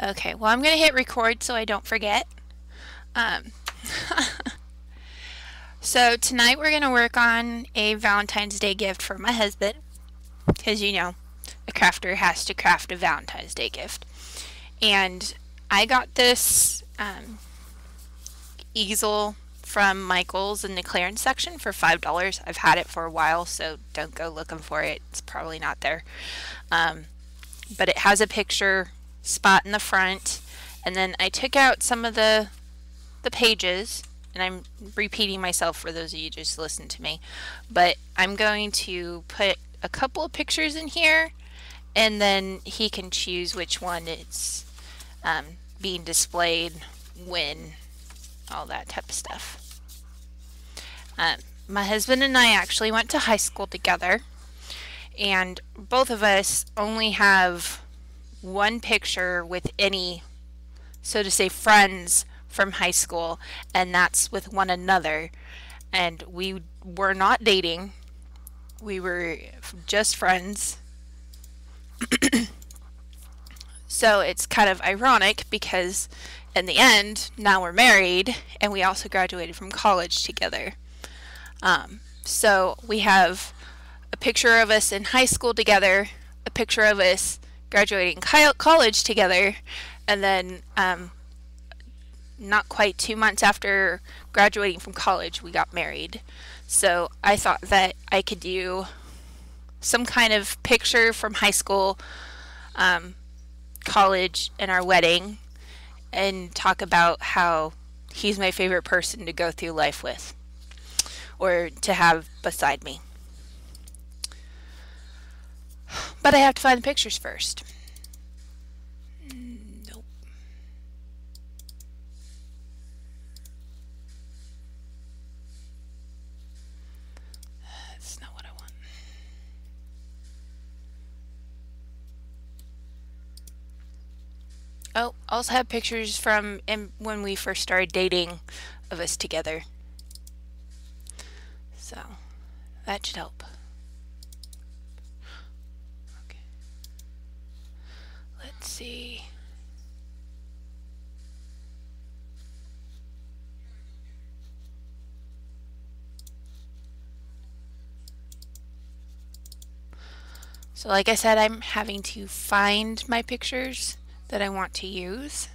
Okay, well, I'm going to hit record so I don't forget. Um, so tonight we're going to work on a Valentine's Day gift for my husband, because you know, a crafter has to craft a Valentine's Day gift. And I got this easel from Michael's in the clearance section for $5. I've had it for a while, so don't go looking for it. It's probably not there. But it has a picture spot in the front, and then I took out some of the pages, and I'm repeating myself for those of you who just listened to me, but I'm going to put a couple of pictures in here, and then he can choose which one is being displayed when, all that type of stuff. My husband and I actually went to high school together, and both of us only have one picture with any, so to say, friends from high school, and that's with one another. And we were not dating, we were just friends. So it's kind of ironic because in the end, now we're married, and we also graduated from college together. So we have a picture of us in high school together, a picture of us graduating college together, and then not quite 2 months after graduating from college, we got married. So I thought that I could do some kind of picture from high school, college, and our wedding, and talk about how he's my favorite person to go through life with, or to have beside me. But I have to find the pictures first. Nope. That's not what I want. Oh, I also have pictures from when we first started dating of us together. So that should help. Okay. Let's see. So like I said, I'm having to find my pictures that I want to use.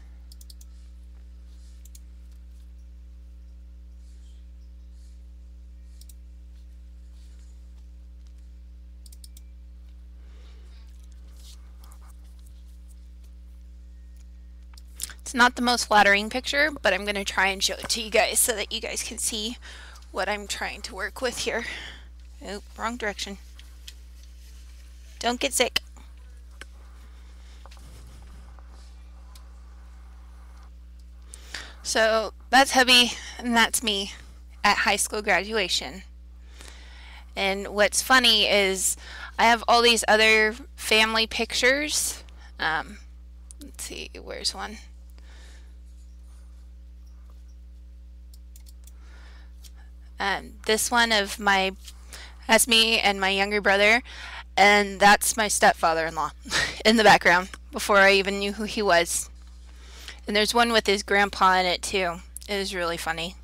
It's not the most flattering picture, but I'm going to try and show it to you guys so that you guys can see what I'm trying to work with here. Oh, wrong direction. Don't get sick. So that's Hubby, and that's me at high school graduation. And what's funny is I have all these other family pictures. Let's see, where's one? This one of that's me and my younger brother, and that's my stepfather-in-law in the background before I even knew who he was. And there's one with his grandpa in it too. It is really funny.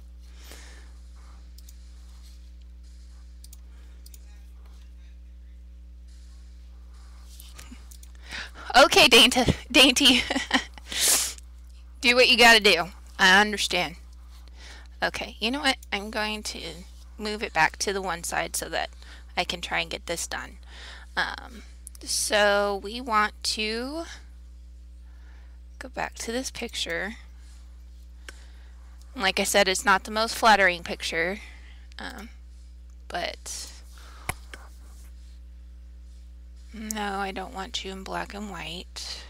Okay, Dainty. Do what you gotta do. I understand. Okay, you know what? I'm going to move it back to the one side so that I can try and get this done. So we want to go back to this picture. Like I said, it's not the most flattering picture, but no, I don't want you in black and white.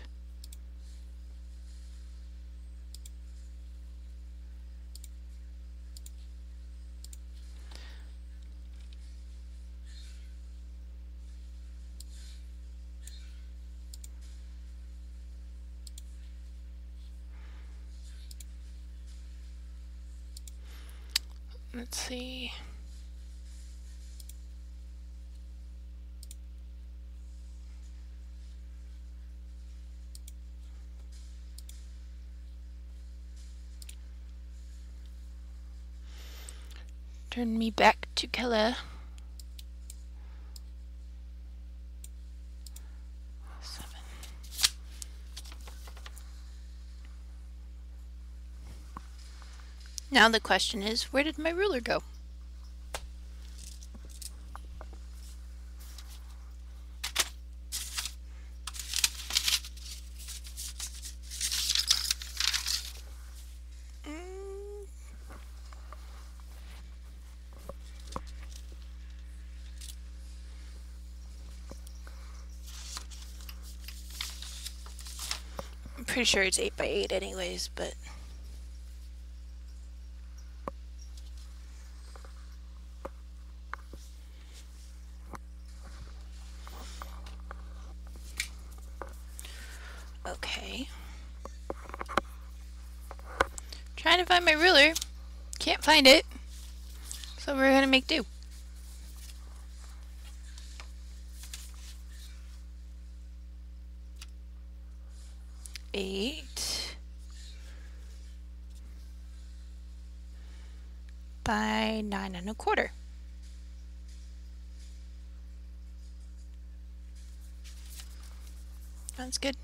Let's see. Turn me back to color. 7. Now the question is, where did my ruler go? I'm pretty sure it's 8 by 8 anyways, but okay. Trying to find my ruler. Can't find it. So we're gonna make do. Eight by 9 1/4. That's good.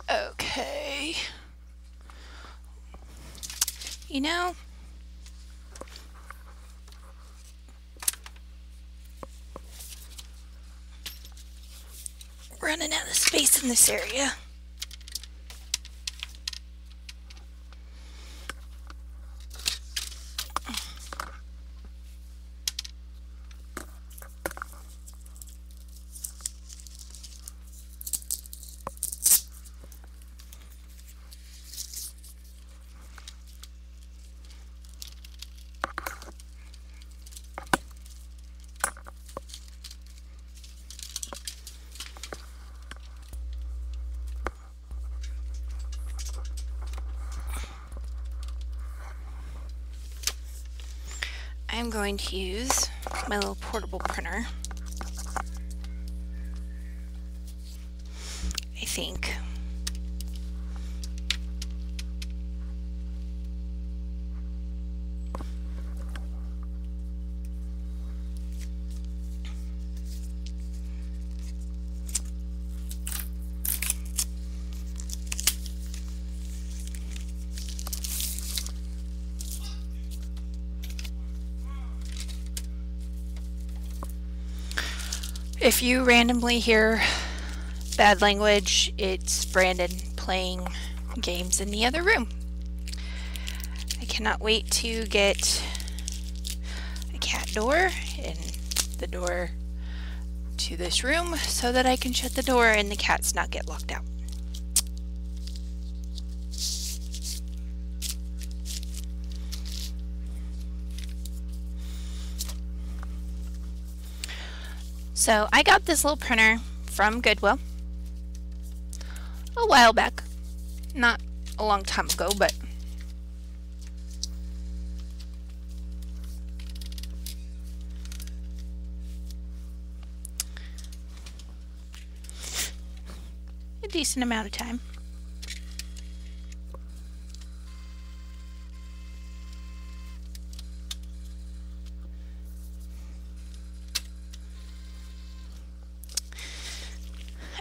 Okay. You know, running out of space in this area. I'm going to use my little portable printer. I think. If you randomly hear bad language, it's Brandon playing games in the other room. I cannot wait to get a cat door and the door to this room so that I can shut the door and the cats not get locked out. So I got this little printer from Goodwill a while back. Not a long time ago, but a decent amount of time.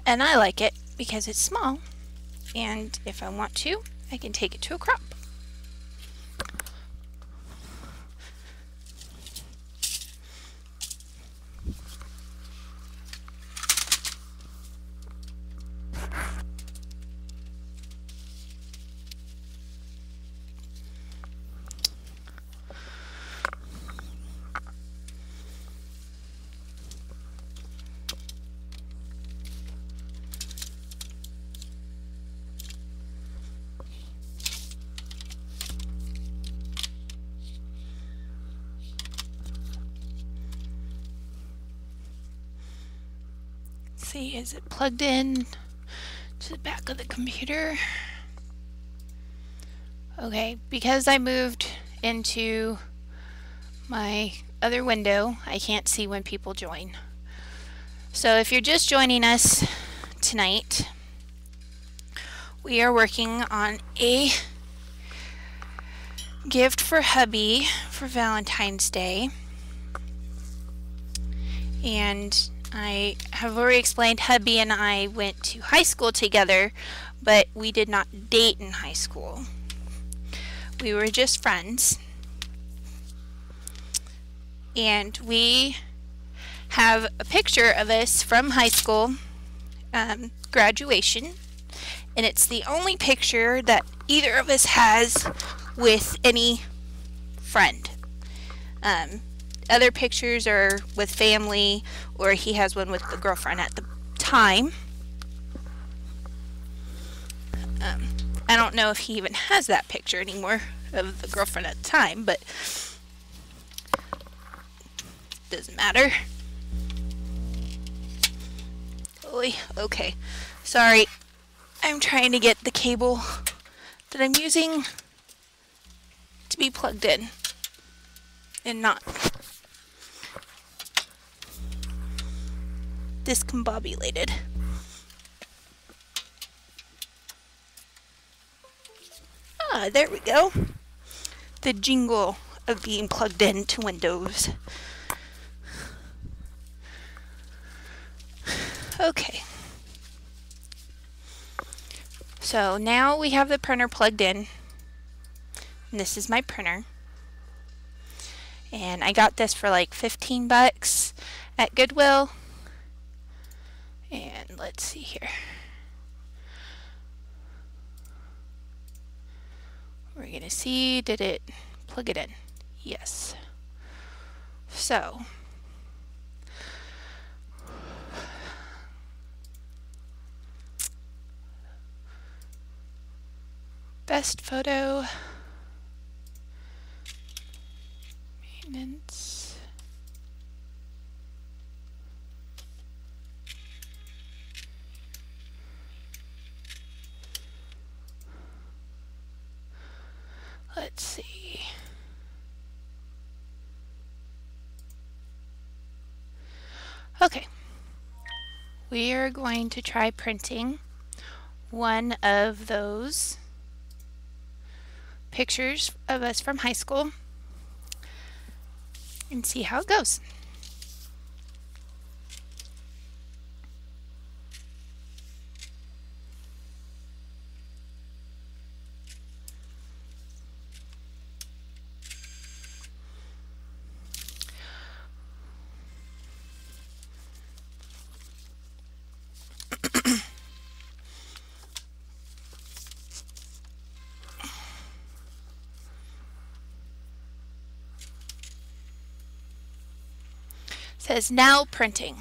And I like it because it's small, and if I want to, I can take it to a crop. See, is it plugged in to the back of the computer? Okay, because I moved into my other window, I can't see when people join. So if you're just joining us tonight, we are working on a gift for hubby for Valentine's Day. And I have already explained hubby and I went to high school together, but we did not date in high school. We were just friends. And we have a picture of us from high school graduation. And it's the only picture that either of us has with any friend. Other pictures are with family, or he has one with the girlfriend at the time. I don't know if he even has that picture anymore of the girlfriend at the time, but doesn't matter. Oy, okay, sorry. I'm trying to get the cable that I'm using to be plugged in and not discombobulated. Ah, there we go. The jingle of being plugged into Windows. Okay. So now we have the printer plugged in. And this is my printer. And I got this for like 15 bucks at Goodwill. And let's see here. We're gonna see, did it plug it in? Yes. So best photo, maintenance, let's see. Okay, we are going to try printing one of those pictures of us from high school and see how it goes. Says now printing.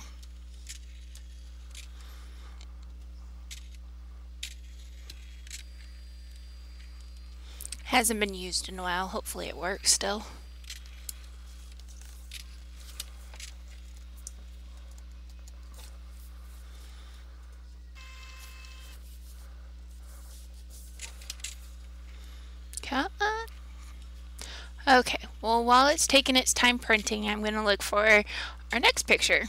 Hasn't been used in a while. Hopefully it works still. Come on. Okay, well, while it's taking its time printing, I'm going to look for our next picture.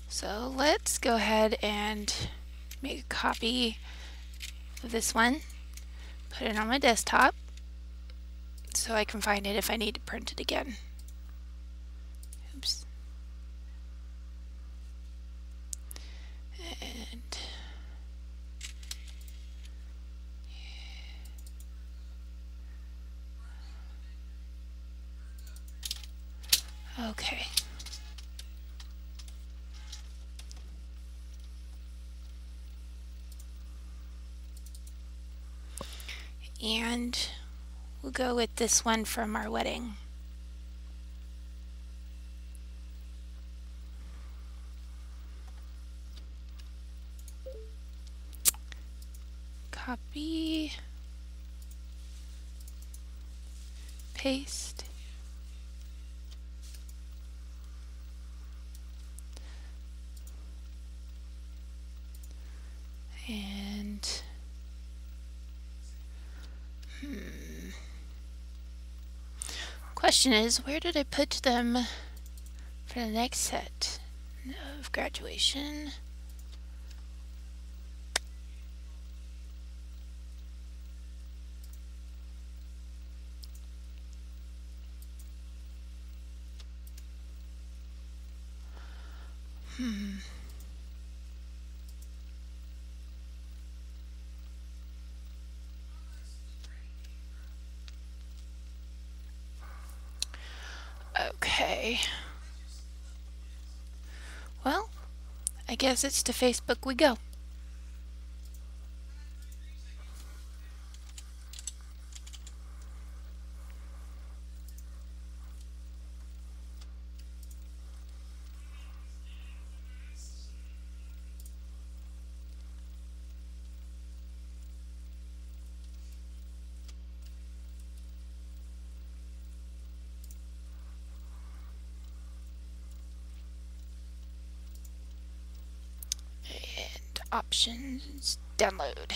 So let's go ahead and make a copy of this one, put it on my desktop so I can find it if I need to print it again. Oops. And okay. And we'll go with this one from our wedding. Copy, paste, and question is, where did I put them for the next set of graduation? Okay. Well, I guess it's to Facebook we go. And options, download.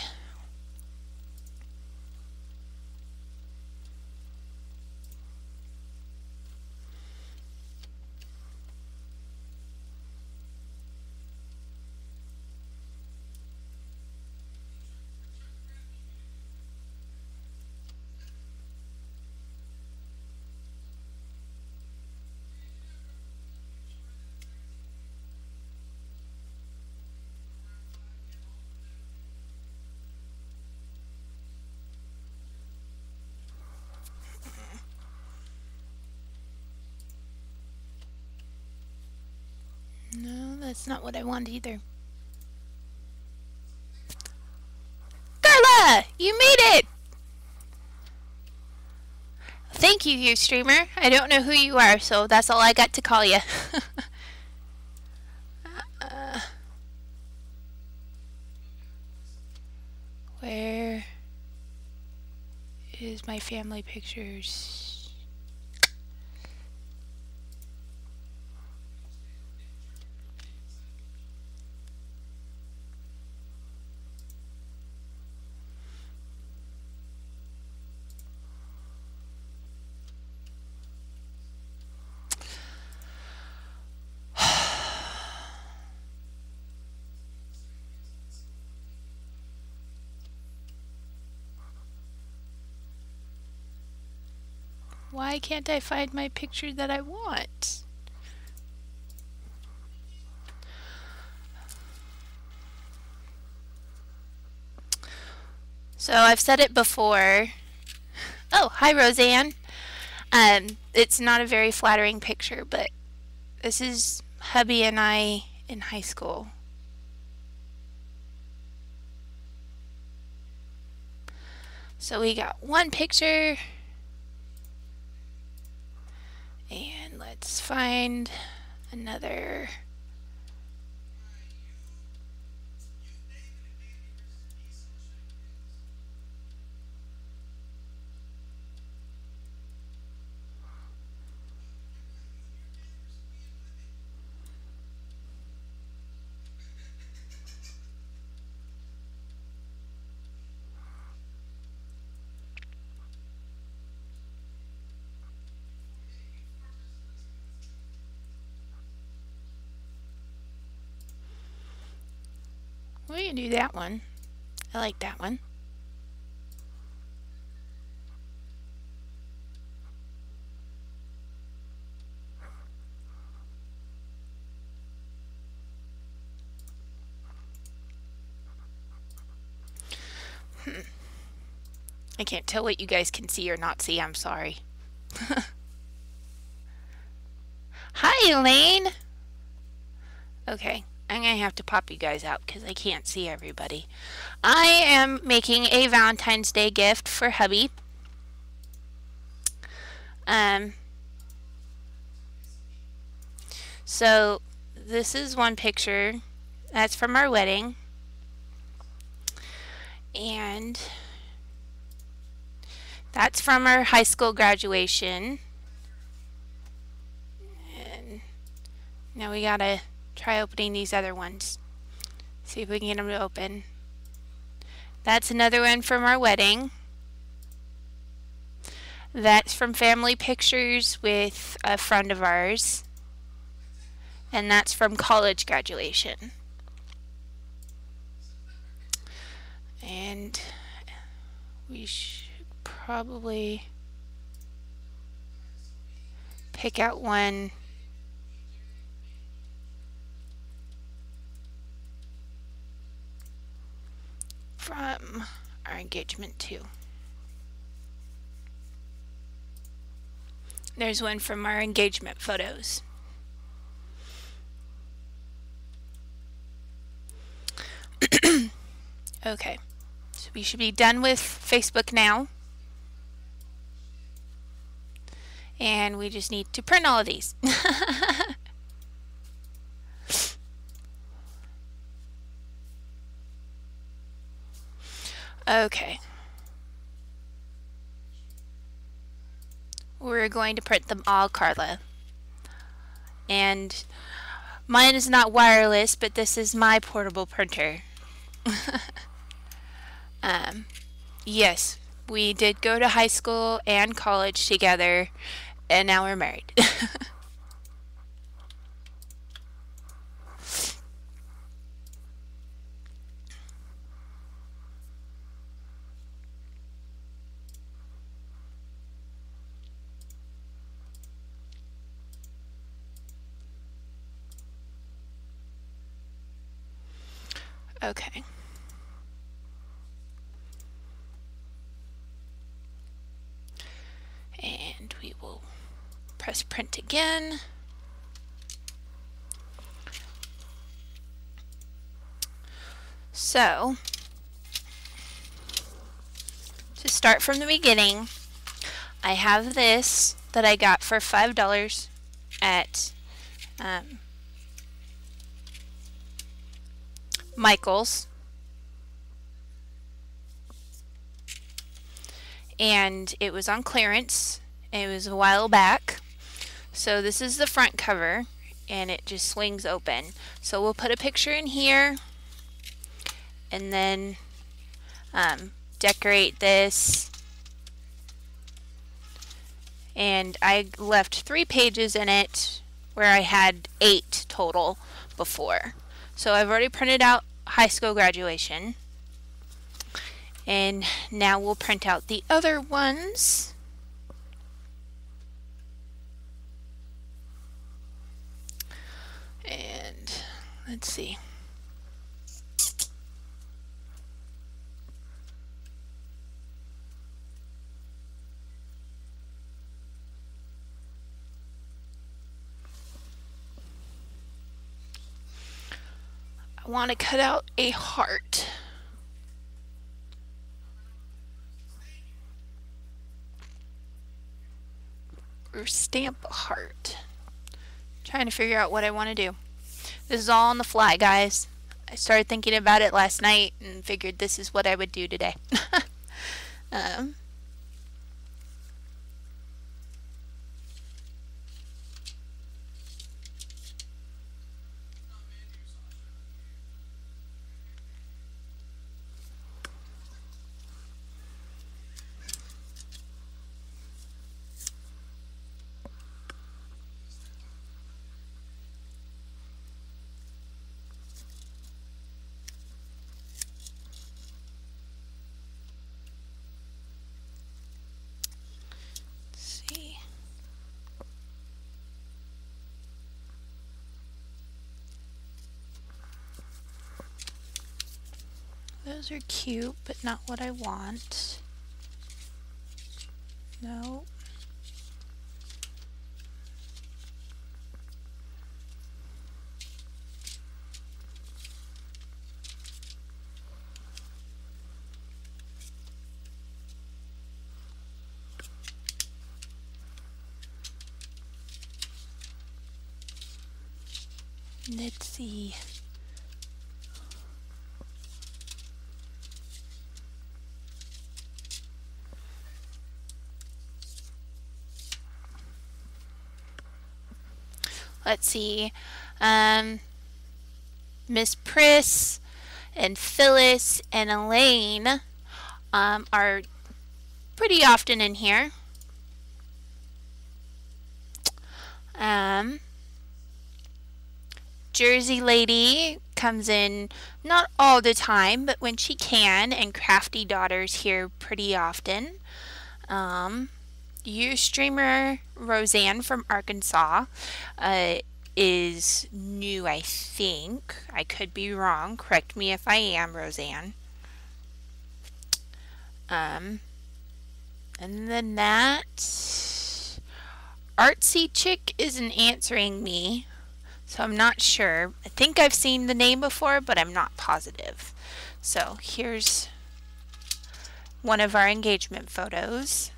No, that's not what I want either. Carla! You made it! Thank you, Ustreamer. I don't know who you are, so that's all I got to call you. Where is my family pictures? Why can't I find my picture that I want? So I've said it before. Oh, hi Roseanne. It's not a very flattering picture, but this is hubby and I in high school. So we got one picture. And let's find another. We can do that one. I like that one. I can't tell what you guys can see or not see. I'm sorry. Hi, Elaine. Okay, I'm going to have to pop you guys out because I can't see everybody. I am making a Valentine's Day gift for hubby. So this is one picture. That's from our wedding. And that's from our high school graduation. And now we gotta try opening these other ones. See if we can get them to open. That's another one from our wedding. That's from family pictures with a friend of ours. And that's from college graduation. And we should probably pick out one engagement too. There's one from our engagement photos. Okay, so we should be done with Facebook now. And we just need to print all of these. Okay. We're going to print them all, Carla. And mine is not wireless, but this is my portable printer. Yes, we did go to high school and college together, and now we're married. Okay. And we will press print again. So, to start from the beginning, I have this that I got for $5 at Michael's. And it was on clearance. It was a while back. So this is the front cover, and it just swings open. So we'll put a picture in here, and then decorate this. And I left 3 pages in it where I had 8 total before. So I've already printed out high school graduation. And now we'll print out the other ones. And let's see. I want to cut out a heart. Or stamp a heart. Trying to figure out what I want to do. This is all on the fly, guys. I started thinking about it last night and figured this is what I would do today. Those are cute, but not what I want. No. Let's see. Let's see. Miss Priss and Phyllis and Elaine are pretty often in here. Jersey Lady comes in not all the time, but when she can, and Crafty Daughter's here pretty often. Ustreamer Roseanne from Arkansas is new, I think. I could be wrong. Correct me if I am, Roseanne. Um, and then that artsy chick isn't answering me, so I'm not sure. I think I've seen the name before, but I'm not positive. So here's one of our engagement photos.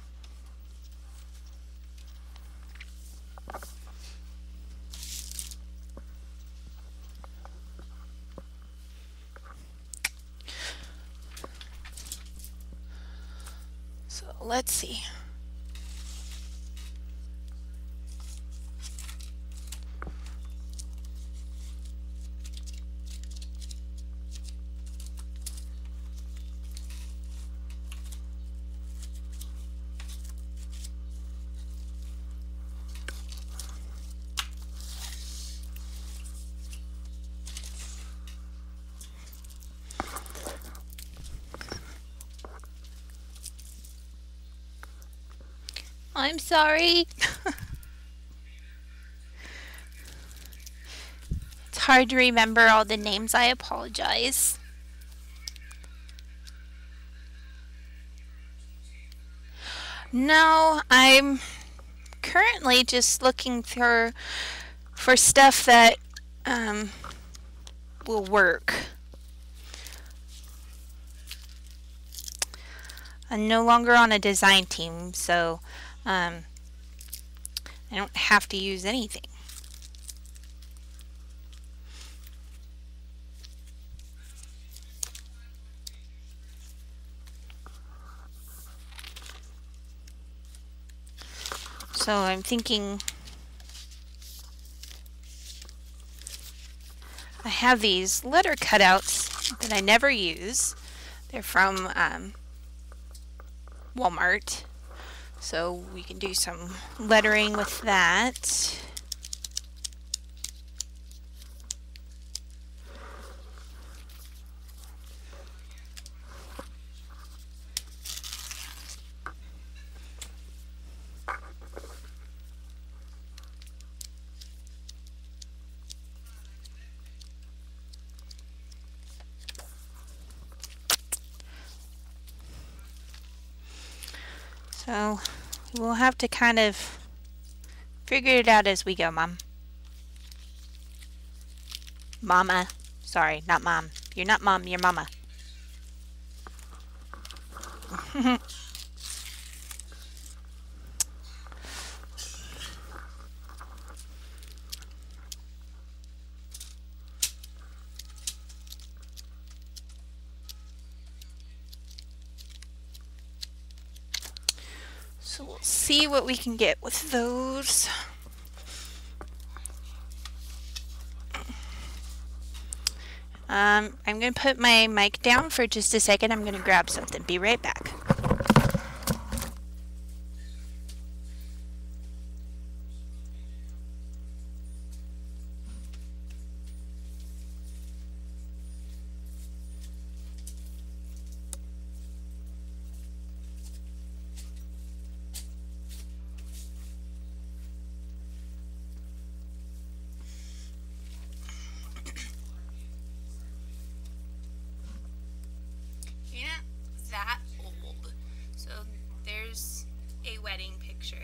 So let's see. I'm sorry. It's hard to remember all the names. I apologize. No, I'm currently just looking for stuff that um, will work. I'm no longer on a design team, so I don't have to use anything. So I'm thinking I have these letter cutouts that I never use. They're from Walmart. So we can do some lettering with that. So we'll have to kind of figure it out as we go, Mom. Mama. Sorry, not Mom. You're not Mom, you're Mama. So we'll see what we can get with those. I'm going to put my mic down for just a second. I'm going to grab something. Be right back. You're not that old. So there's a wedding picture.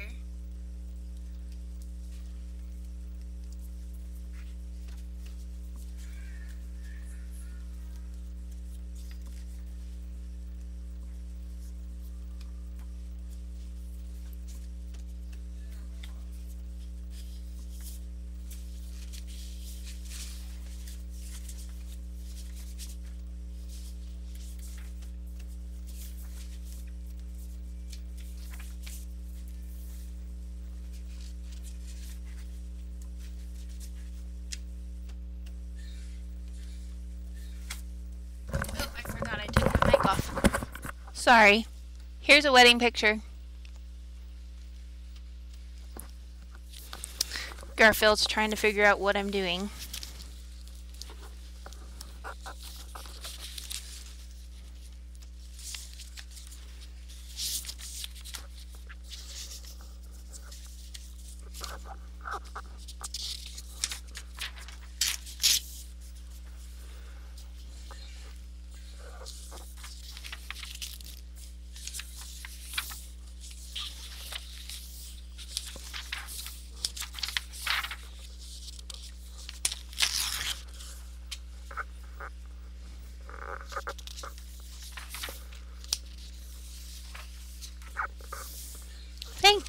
Oh, I forgot I took the mic off. Sorry. Here's a wedding picture. Garfield's trying to figure out what I'm doing.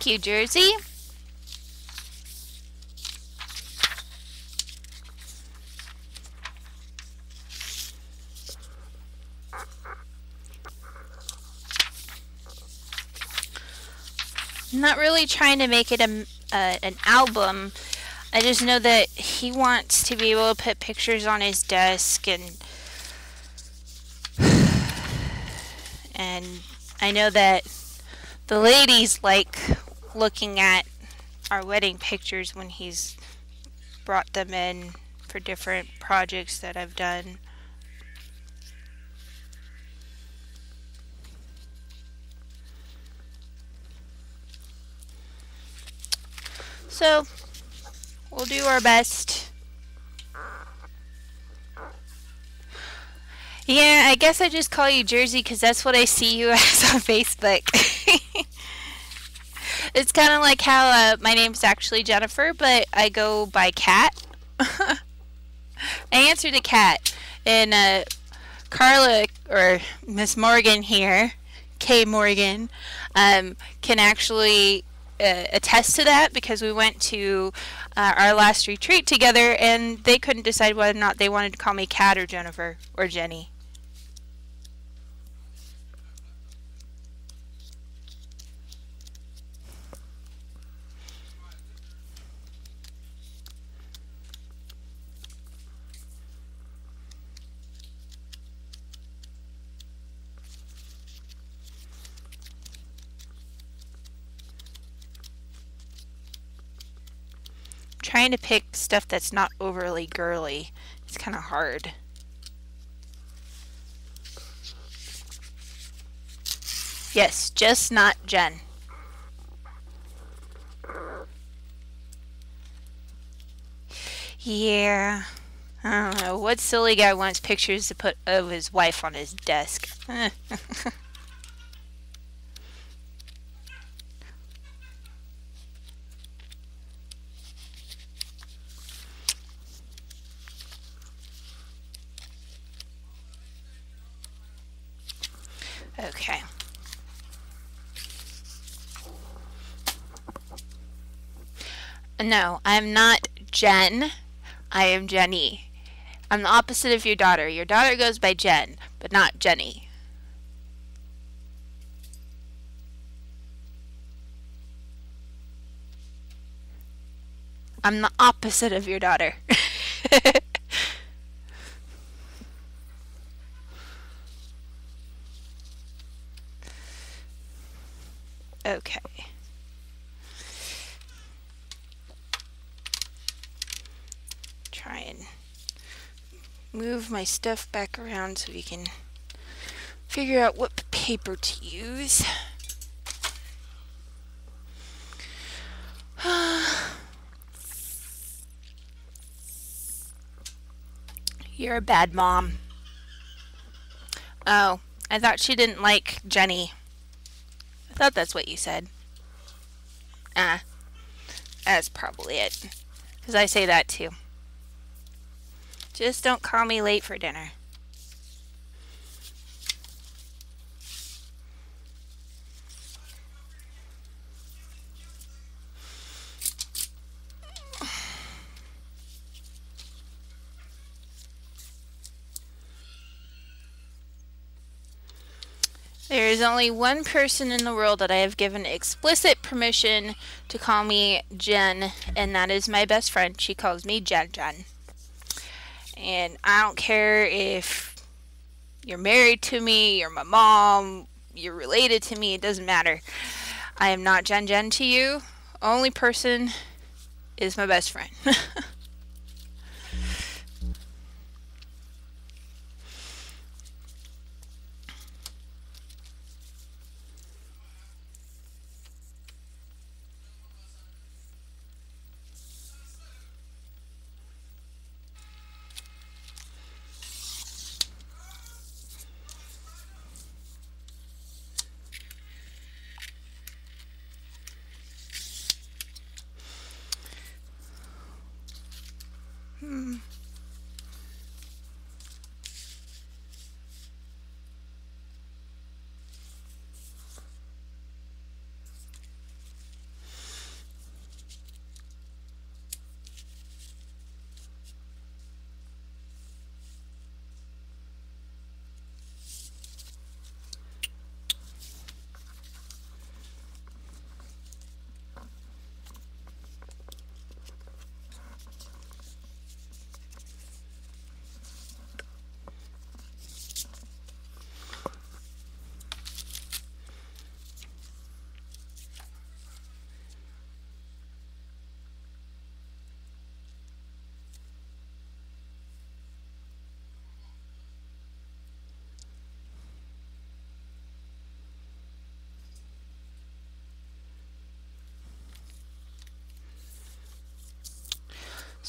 Thank you, Jersey. I'm not really trying to make it an album. I just know that he wants to be able to put pictures on his desk, and I know that the ladies like looking at our wedding pictures when he's brought them in for different projects that I've done. So, we'll do our best. Yeah, I guess I just call you Jersey because that's what I see you as on Facebook. It's kind of like how my name's actually Jennifer, but I go by Kat. I answer to Kat. And Carla, or Miss Morgan here, K. Morgan, can actually attest to that because we went to our last retreat together and they couldn't decide whether or not they wanted to call me Kat or Jennifer or Jenny. Trying to pick stuff that's not overly girly. It's kind of hard. Yes, just not Jen. Yeah. I don't know. What silly guy wants pictures to put of his wife on his desk? Okay. No, I'm not Jen. I am Jenny. I'm the opposite of your daughter. Your daughter goes by Jen, but not Jenny. I'm the opposite of your daughter. Okay. Try and move my stuff back around so we can figure out what paper to use. You're a bad mom. Oh, I thought she didn't like Jenny. I thought that's what you said. Ah, that's probably it. Because I say that too. Just don't call me late for dinner. There is only one person in the world that I have given explicit permission to call me Jen, and that is my best friend. She calls me Jen Jen. And I don't care if you're married to me, you're my mom, you're related to me, it doesn't matter. I am not Jen Jen to you. Only person is my best friend.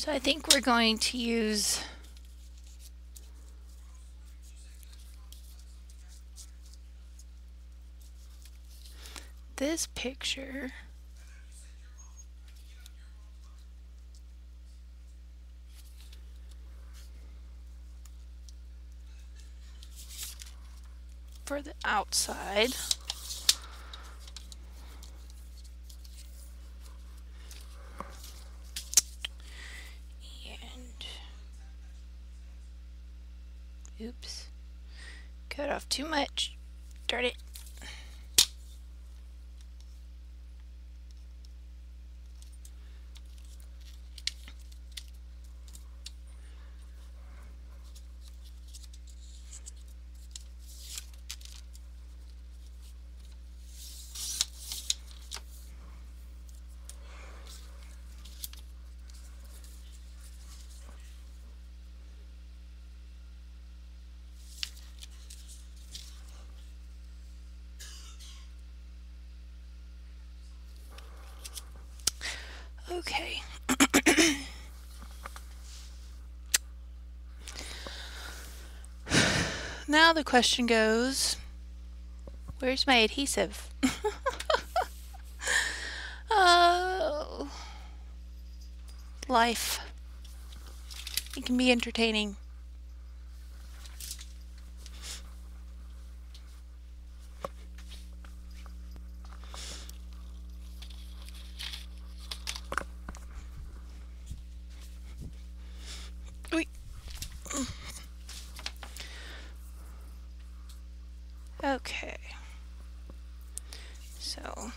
So I think we're going to use this picture for the outside. And oops, cut off too much. Darn it. Okay. Now the question goes, where's my adhesive? Oh, life. It can be entertaining. Oy. Okay. So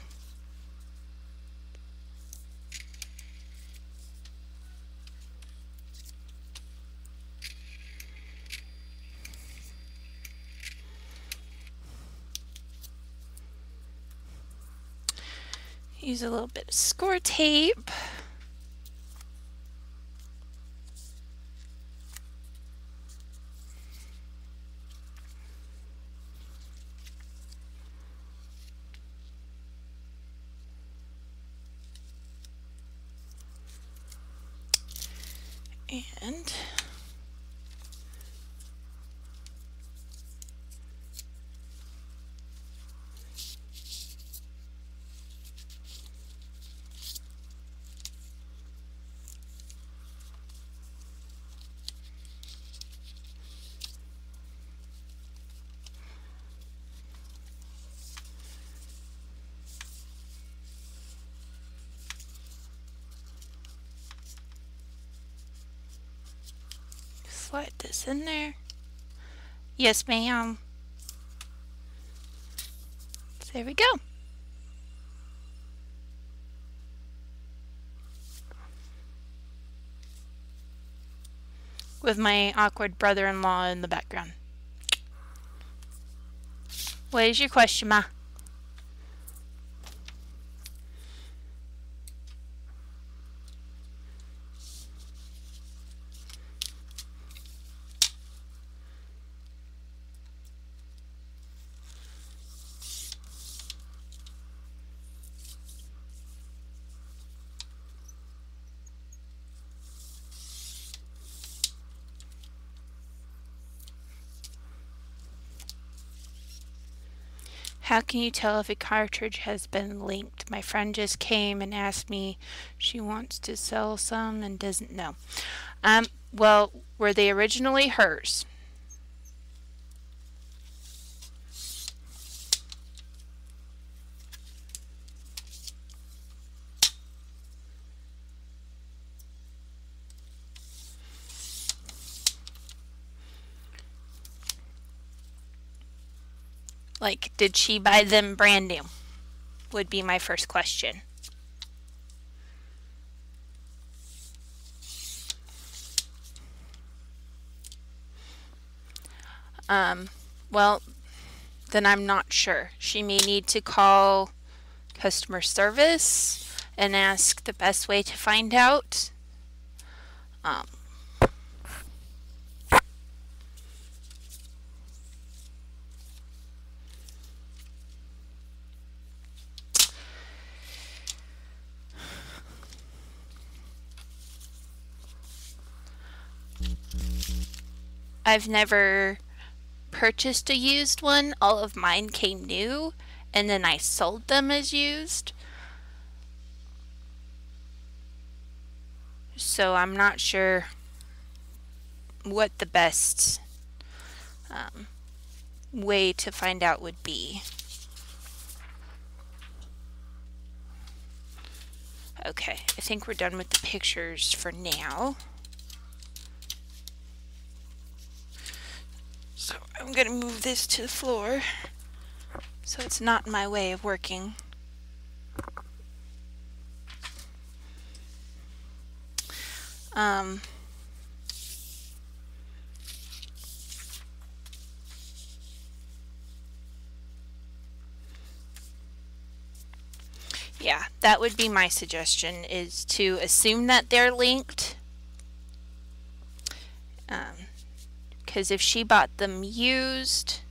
use a little bit of score tape. And slide this in there. Yes, ma'am. So there we go. With my awkward brother-in-law in the background. What is your question, Ma? How can you tell if a cartridge has been linked? My friend just came and asked me she wants to sell some and doesn't know. Well, were they originally hers? Like, did she buy them brand new? Would be my first question. Well, then I'm not sure. She may need to call customer service and ask the best way to find out. I've never purchased a used one. All of mine came new, and then I sold them as used. So I'm not sure what the best way to find out would be. Okay, I think we're done with the pictures for now. So I'm going to move this to the floor so it's not in my way of working. Yeah, that would be my suggestion, is to assume that they're linked. Because if she bought them used,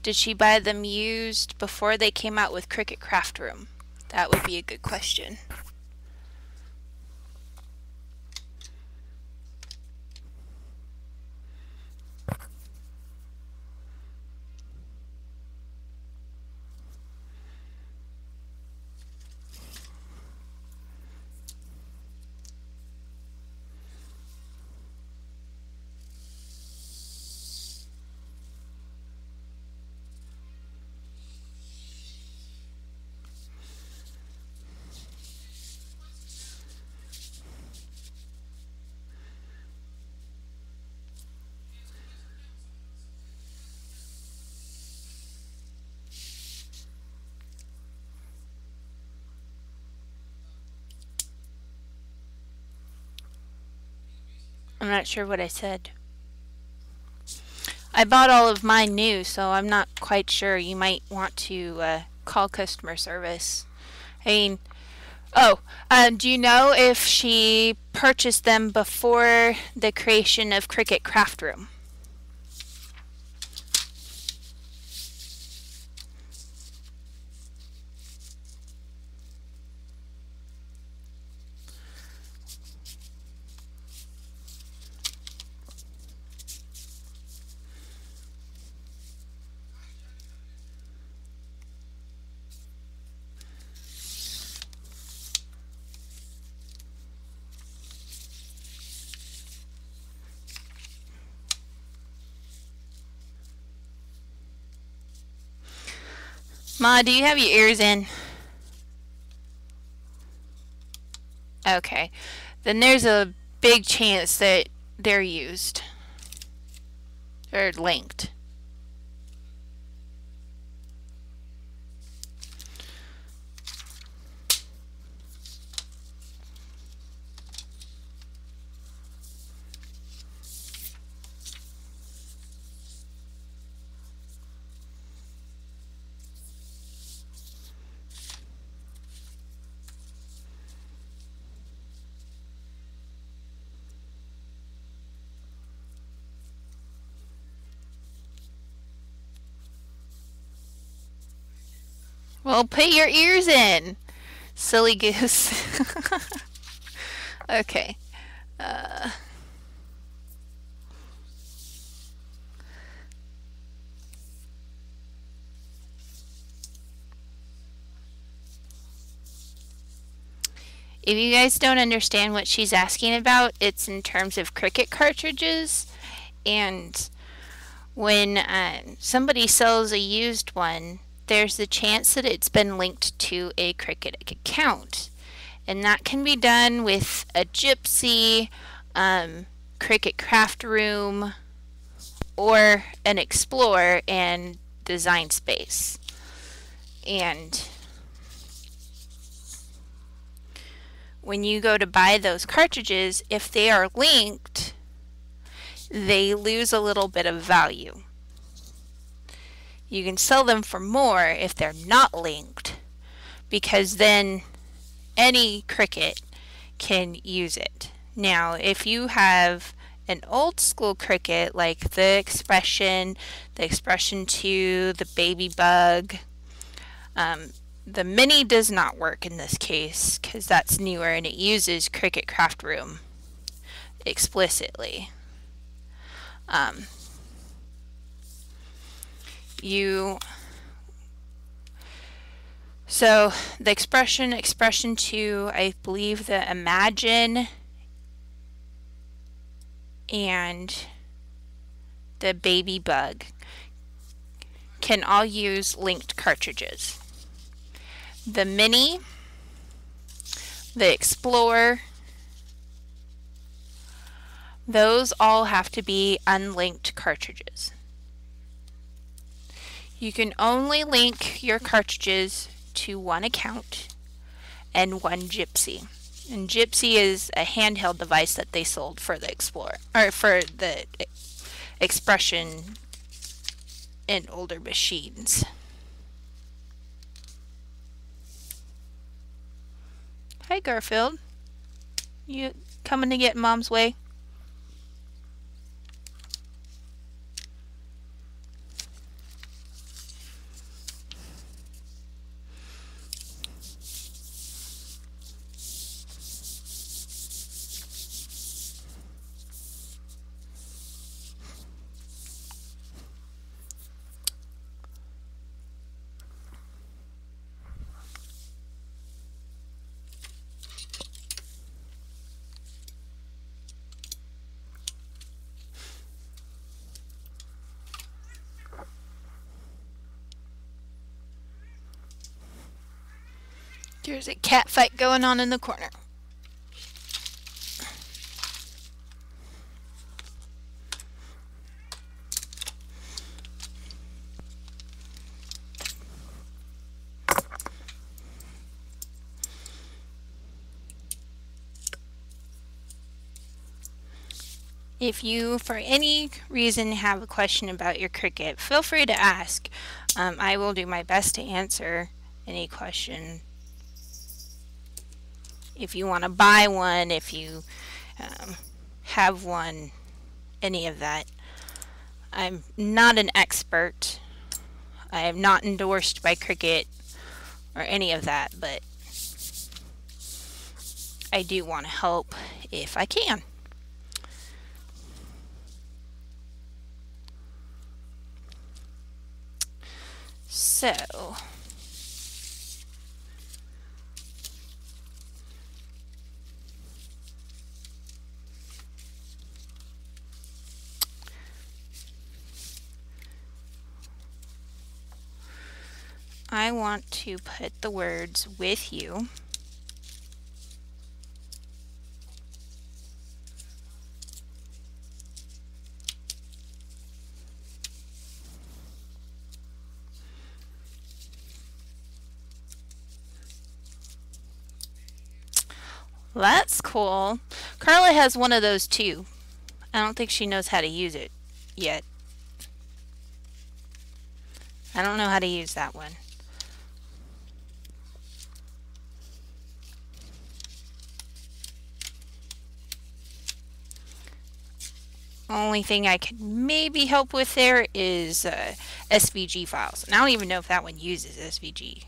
did she buy them used before they came out with Cricut Craft Room? That would be a good question. I'm not sure what I said. I bought all of mine new, so I'm not quite sure. You might want to call customer service. I mean, do you know if she purchased them before the creation of Cricut Craft Room? Ma, do you have your ears in? Okay. Then there's a big chance that they're used. Or linked. Well, put your ears in, silly goose. Okay. If you guys don't understand what she's asking about, it's in terms of Cricut cartridges. And when somebody sells a used one, there's the chance that it's been linked to a Cricut account. And that can be done with a Gypsy, Cricut Craft Room, or an Explore and Design Space. And when you go to buy those cartridges, if they are linked, they lose a little bit of value. You can sell them for more if they're not linked, because then any Cricut can use it. Now, if you have an old school Cricut like the Expression 2, the Baby Bug, the Mini does not work in this case because that's newer and it uses Cricut Craft Room explicitly. Um, you So the expression 2, I believe the imagine and the baby bug can all use linked cartridges. The mini, the explore, those all have to be unlinked cartridges. You can only link your cartridges to one account and one Gypsy. And Gypsy is a handheld device that they sold for the Explorer, or for the Expression in older machines. Hi Garfield, you coming to get Mom's way? There's a cat fight going on in the corner. If you, for any reason, have a question about your Cricut, feel free to ask. I will do my best to answer any question. If you want to buy one, if you have one, any of that. I'm not an expert. I am not endorsed by Cricut or any of that, but I do want to help if I can. So, I want to put the words with you. That's cool. Carla has one of those too. I don't think she knows how to use it yet. I don't know how to use that one. Only thing I could maybe help with there is SVG files. And I don't even know if that one uses SVG.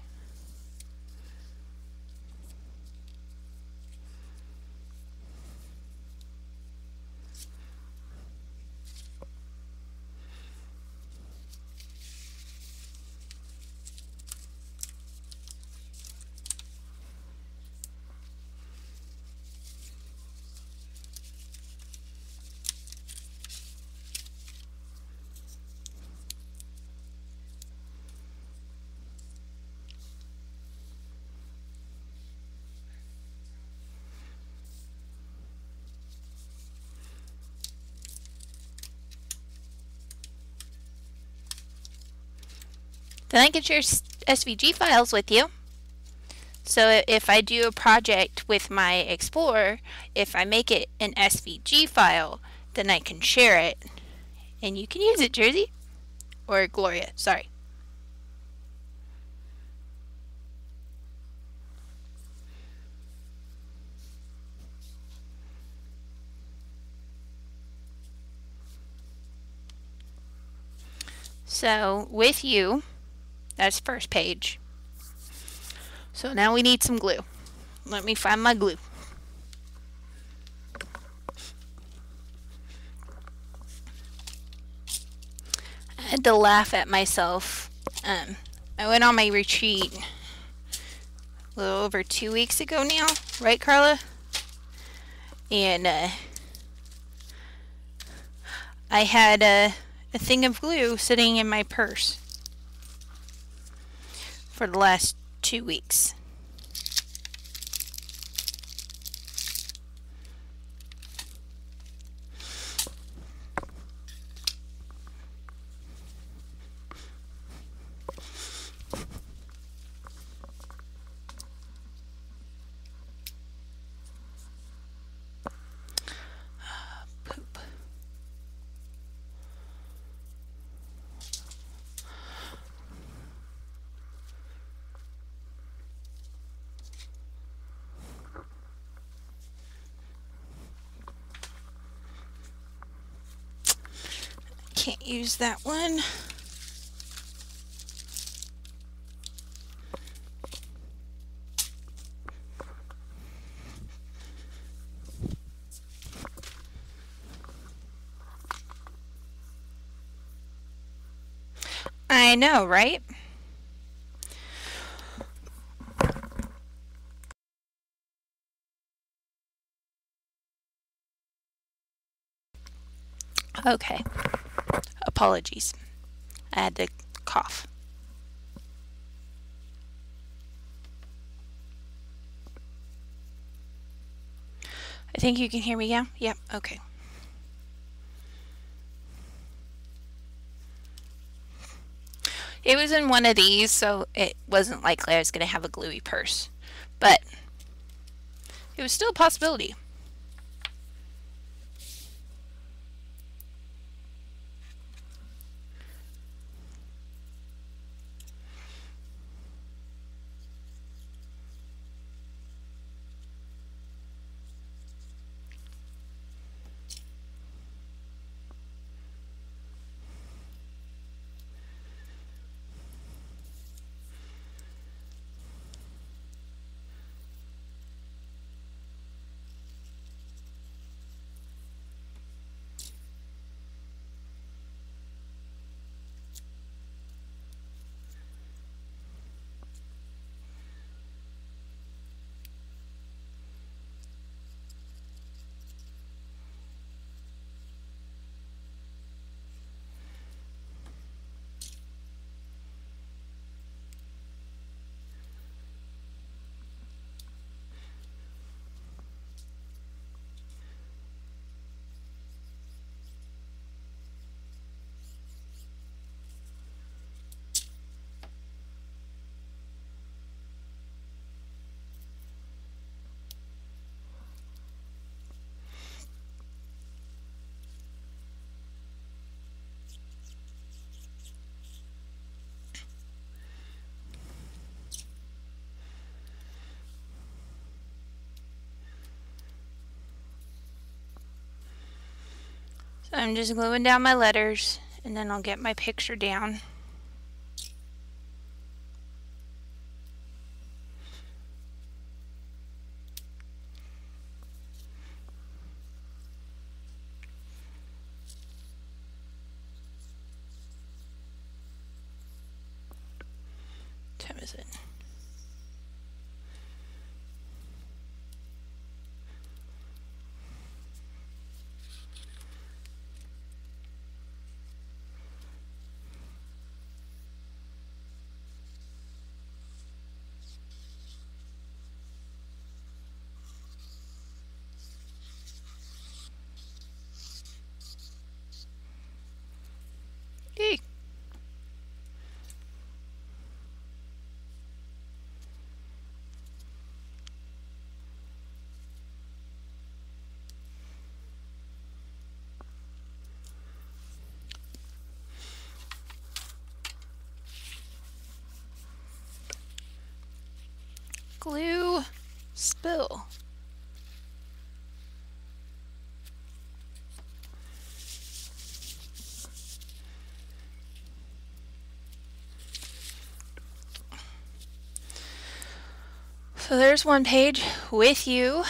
Then I can share SVG files with you. So if I do a project with my Explorer, if I make it an SVG file, then I can share it. And you can use it, Jersey. Or Gloria, sorry. So with you, that's first page. So now we need some glue. Let me find my glue. I had to laugh at myself. I went on my retreat a little over 2 weeks ago now, right, Carla? And I had a thing of glue sitting in my purse for the last 2 weeks. Poop. Can't use that one. I know, right? Okay. Apologies. I had to cough. I think you can hear me now? Yep, okay. It was in one of these, so it wasn't likely I was going to have a gluey purse. But it was still a possibility. So I'm just gluing down my letters, and then I'll get my picture down. What time is it? Hey. Glue spill. So there's one page with you.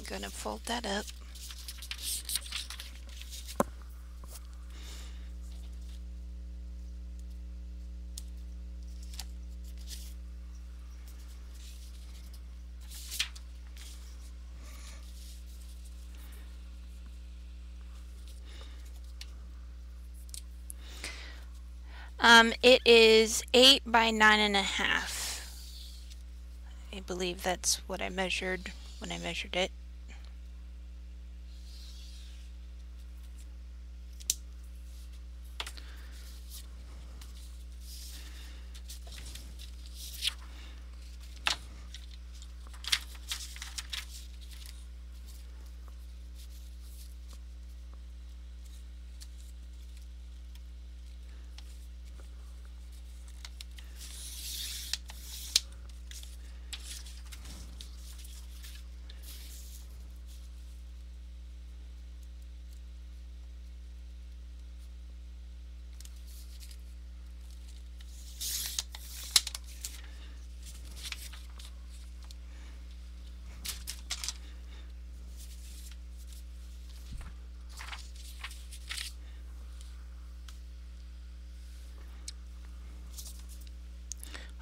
gonna fold that up. It is 8 by 9.5. I believe that's what I measured when I measured it.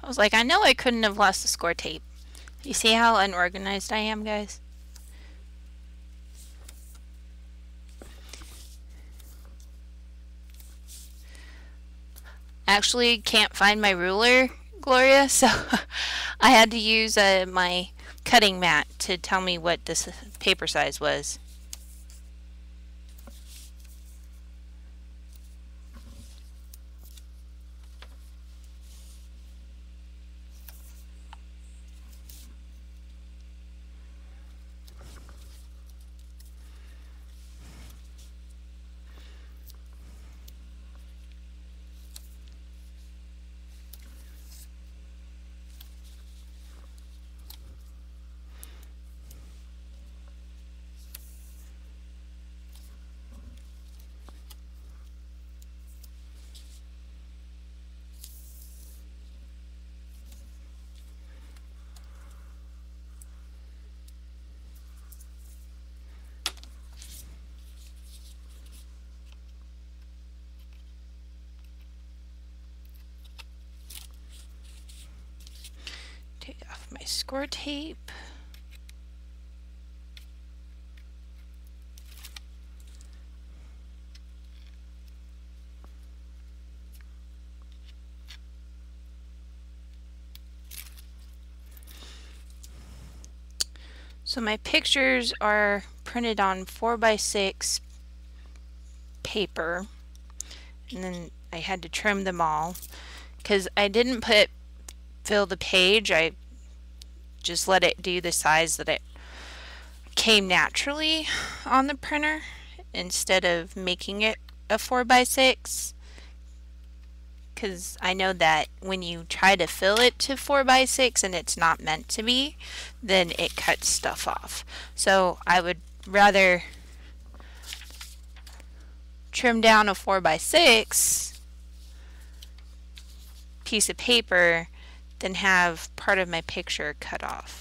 I was like, I know I couldn't have lost the score tape. You see how unorganized I am, guys? Actually can't find my ruler, Gloria, so I had to use my cutting mat to tell me what this paper size was. Take off my score tape. So my pictures are printed on 4x6 paper, and then I had to trim them all because I didn't fill the page. I just let it do the size that it came naturally on the printer instead of making it a 4x6, because I know that when you try to fill it to 4x6 and it's not meant to be, then it cuts stuff off. So I would rather trim down a 4x6 piece of paper than have part of my picture cut off.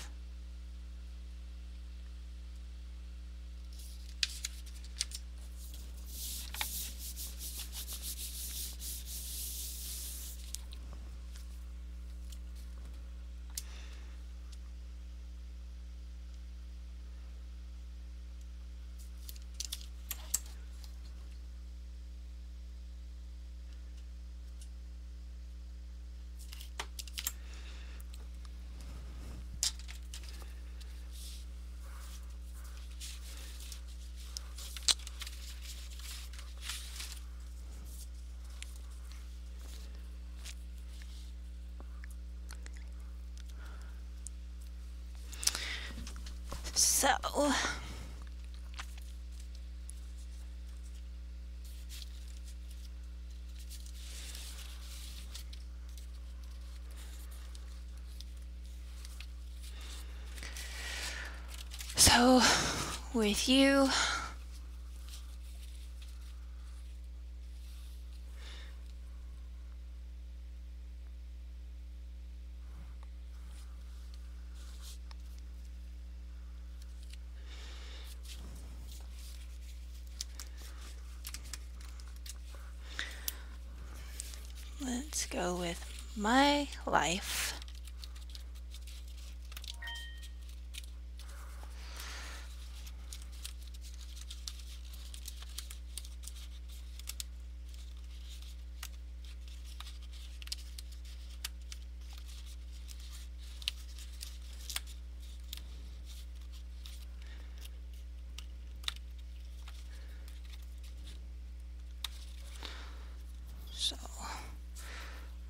So with you, go with my life. So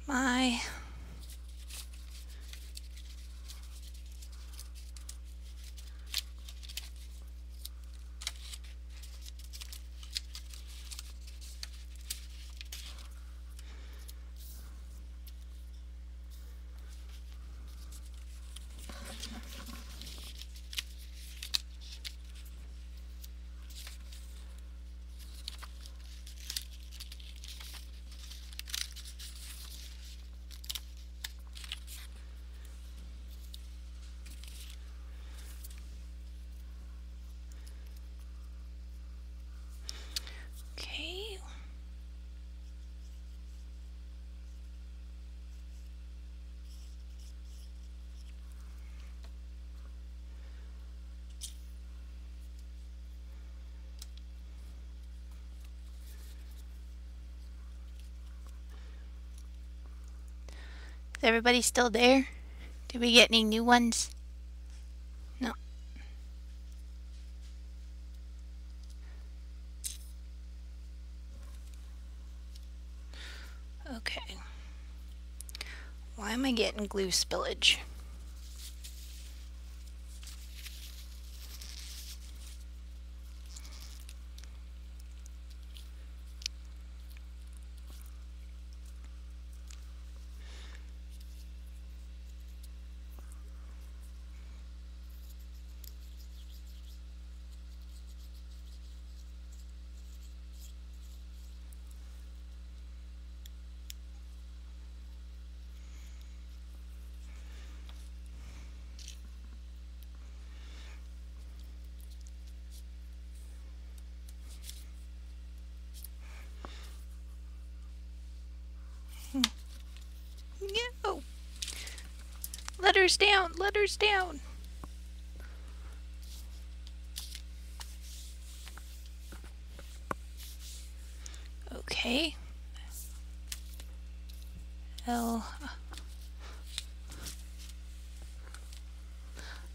my okay. Is everybody still there? Did we get any new ones? No. Okay. Why am I getting glue spillage? No. Letters down, letters down. Okay. L.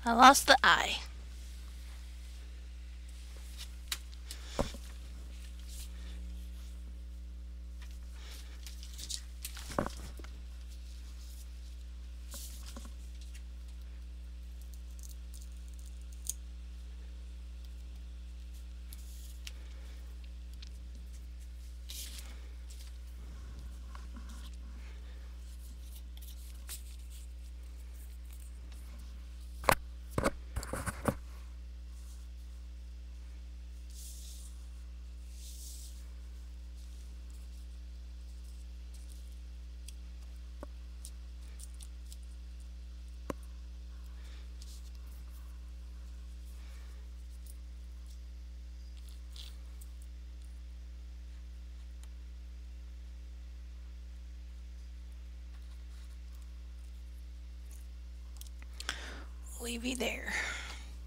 I lost the I. Leave you there.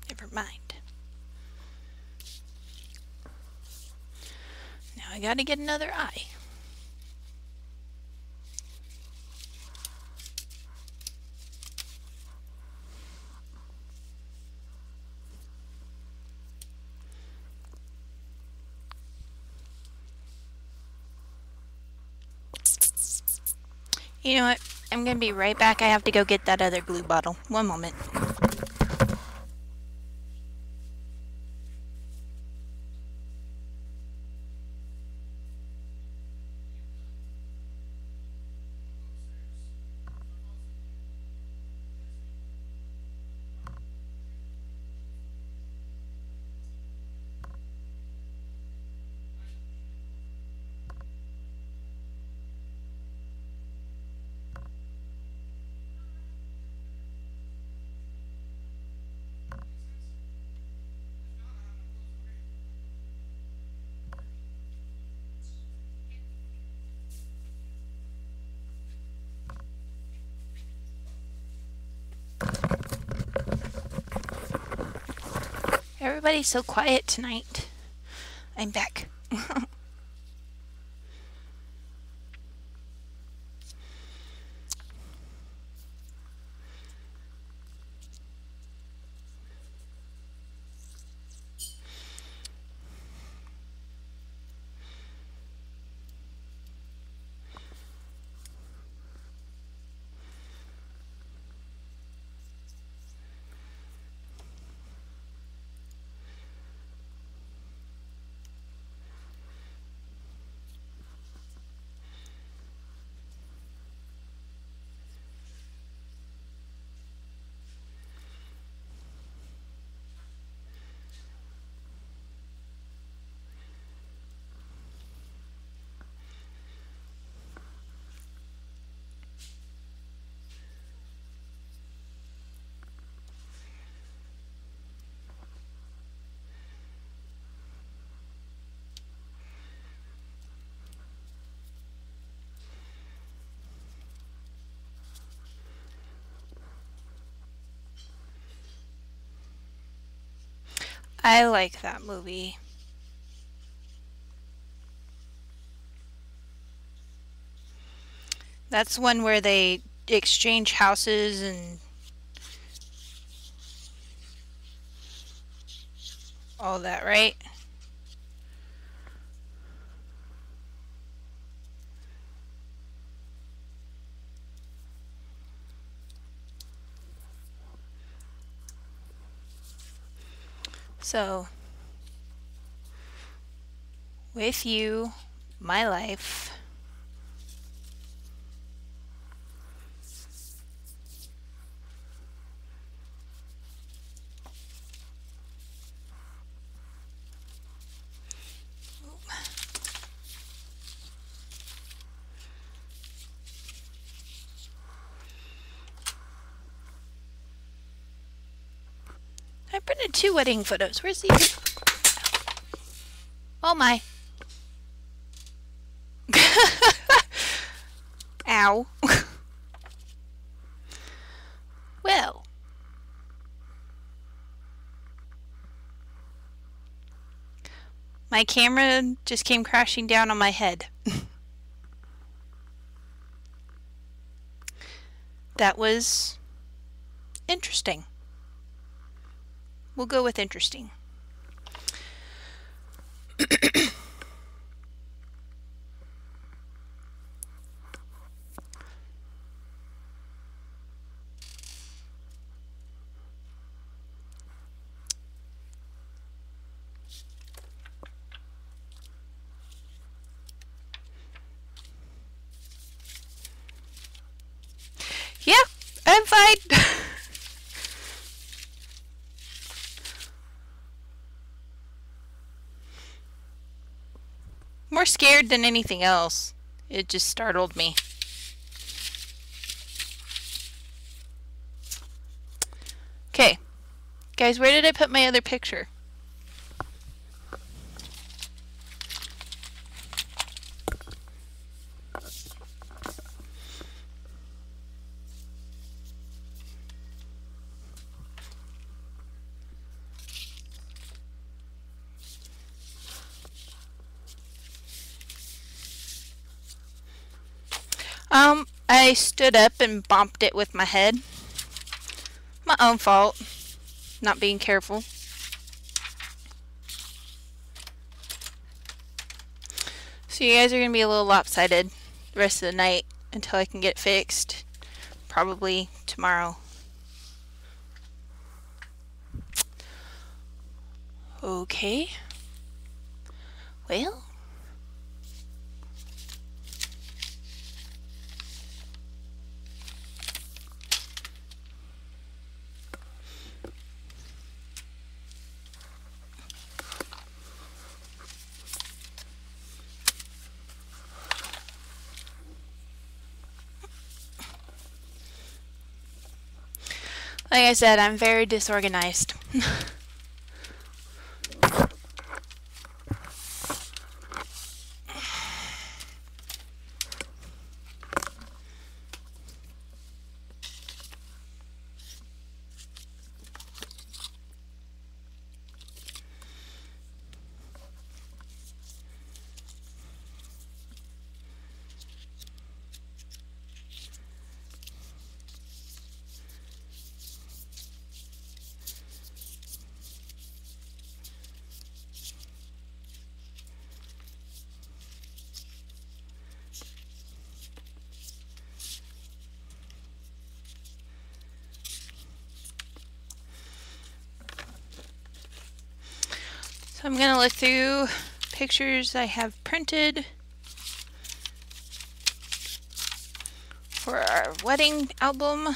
Never mind. Now I gotta get another I. You know what? I'm gonna be right back. I have to go get that other glue bottle. One moment. Everybody's so quiet tonight. I'm back. I like that movie. That's one where they exchange houses and all that, right? So, with you, my life. I printed 2 wedding photos. Where's the... Oh my. Ow. Well. My camera just came crashing down on my head. That was interesting. We'll go with interesting. Yeah, I'm fine. More scared than anything else. It just startled me. Okay. Guys, where did I put my other picture? I stood up and bumped it with my head. My own fault. Not being careful. So you guys are going to be a little lopsided the rest of the night until I can get it fixed. Probably tomorrow. Okay. Well. Like I said, I'm very disorganized. So I'm going to look through pictures I have printed for our wedding album.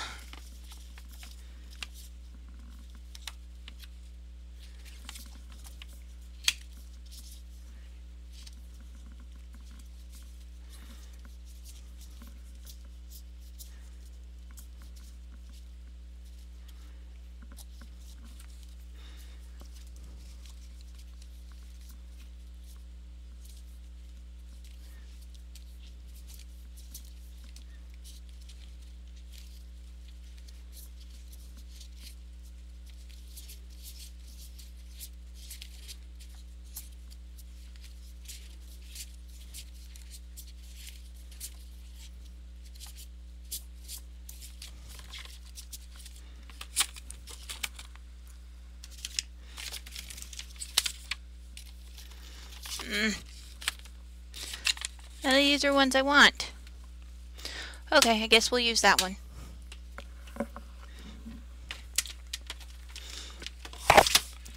None of these are ones I want. Okay, I guess we'll use that one.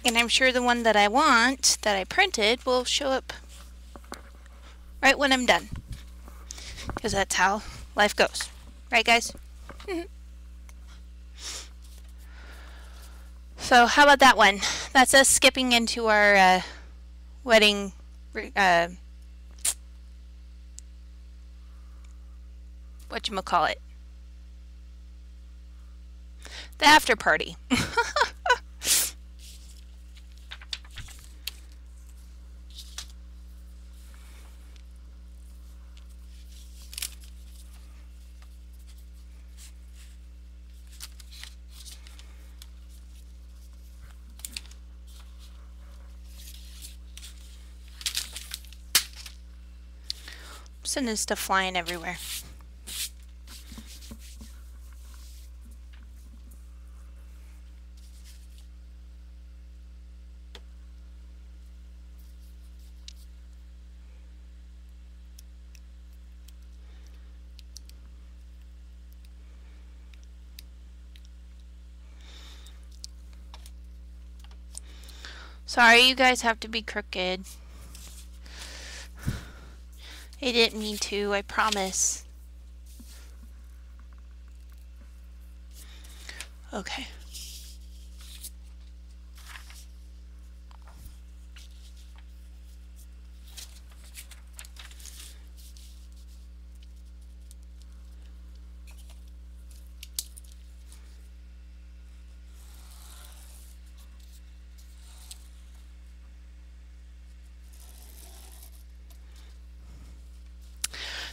And I'm sure the one that I want, that I printed, will show up right when I'm done. Because that's how life goes. Right, guys? So, how about that one? That's us skipping into our wedding... whatchamacallit? The after party. Sending stuff flying everywhere. Sorry, you guys have to be crooked. I didn't mean to, I promise. Okay.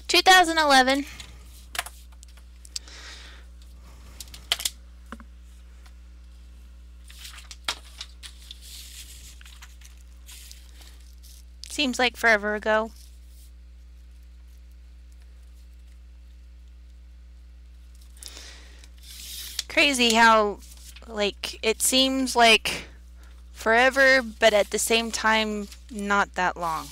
(2011) seems like forever ago. Crazy how, like, it seems like forever, but at the same time, not that long.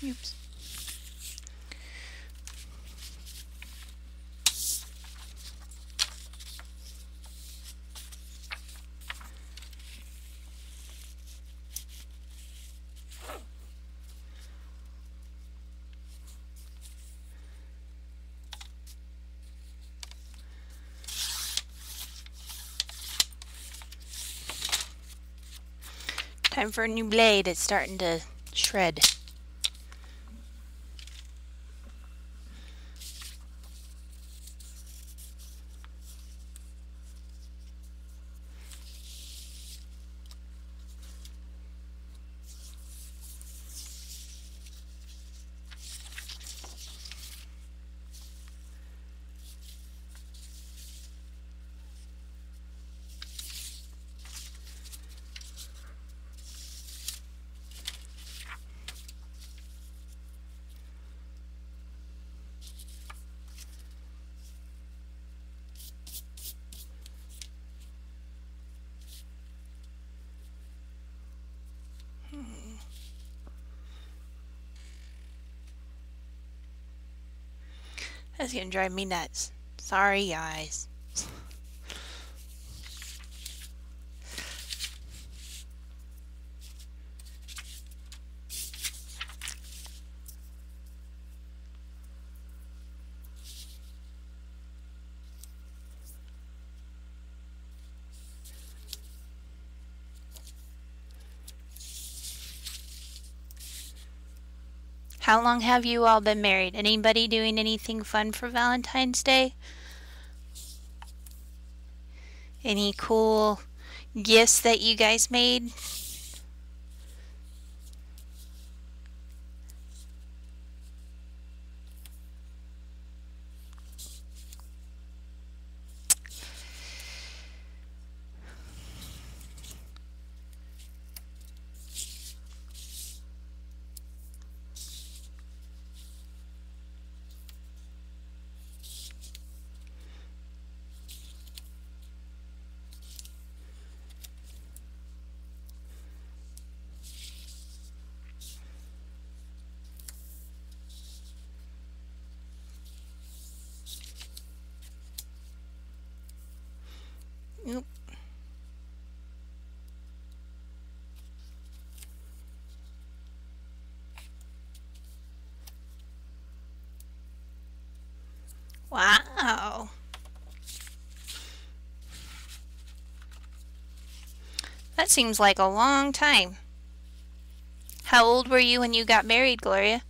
Oops. Time for a new blade. It's starting to shred. That's gonna drive me nuts. Sorry, guys. How long have you all been married? Anybody doing anything fun for Valentine's Day? Any cool gifts that you guys made? Oop. Wow. That seems like a long time. How old were you when you got married, Gloria?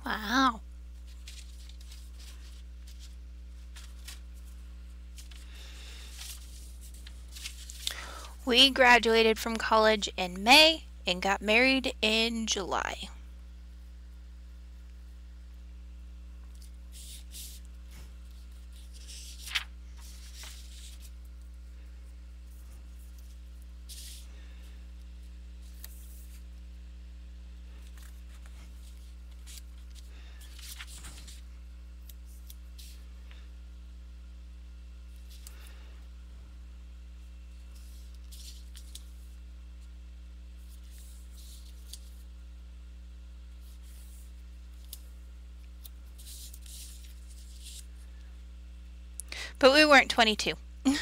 Wow. We graduated from college in May and got married in July. But we weren't 22. I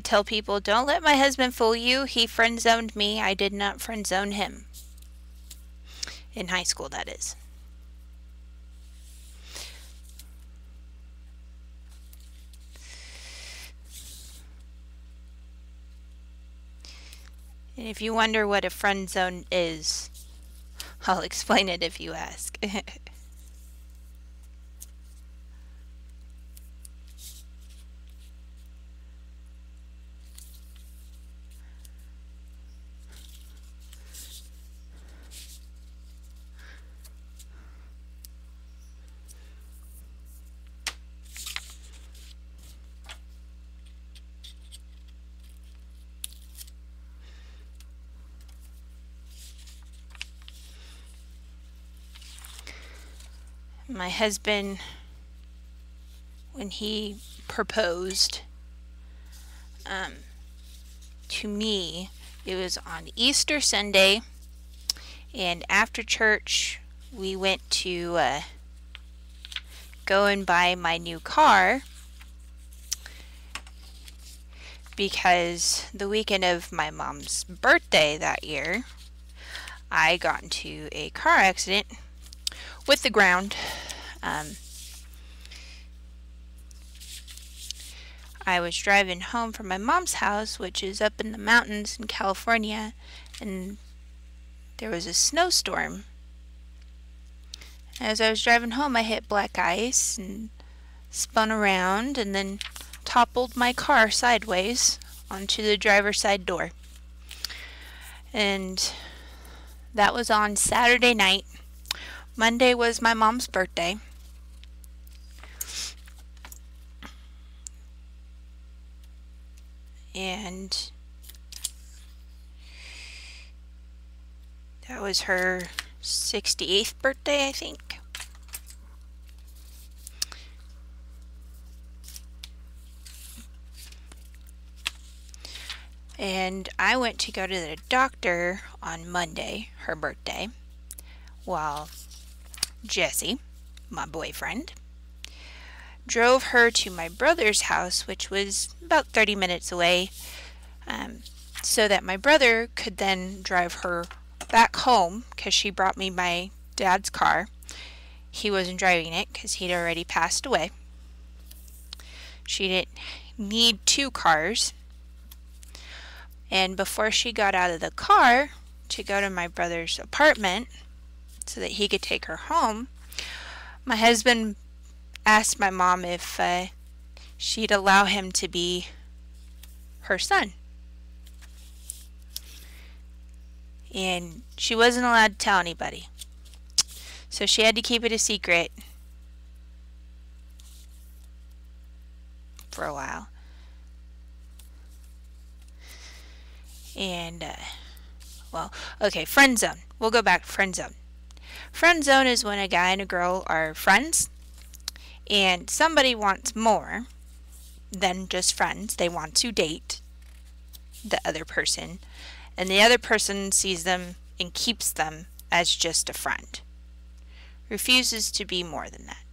tell people, don't let my husband fool you. He friend zoned me. I did not friend zone him. In high school, that is. And if you wonder what a friend zone is, I'll explain it if you ask. My husband, when he proposed to me. It was on Easter Sunday, and after church we went to go and buy my new car, because the weekend of my mom's birthday that year I got into a car accident with the ground. I was driving home from my mom's house, which is up in the mountains in California, and there was a snowstorm. As I was driving home, I hit black ice and spun around and then toppled my car sideways onto the driver's side door. And that was on Saturday night. Monday was my mom's birthday. And that was her 68th birthday, I think. And I went to go to the doctor on Monday, her birthday, while Jesse, my boyfriend, drove her to my brother's house, which was about 30 minutes away, so that my brother could then drive her back home, because she brought me my dad's car. He wasn't driving it because he'd already passed away. She didn't need two cars. And before she got out of the car to go to my brother's apartment so that he could take her home, my husband asked my mom if she'd allow him to be her son. And she wasn't allowed to tell anybody. So she had to keep it a secret for a while. And, well, okay, friend zone. We'll go back to friend zone. Friend zone is when a guy and a girl are friends, and somebody wants more than just friends. They want to date the other person, and the other person sees them and keeps them as just a friend. Refuses to be more than that.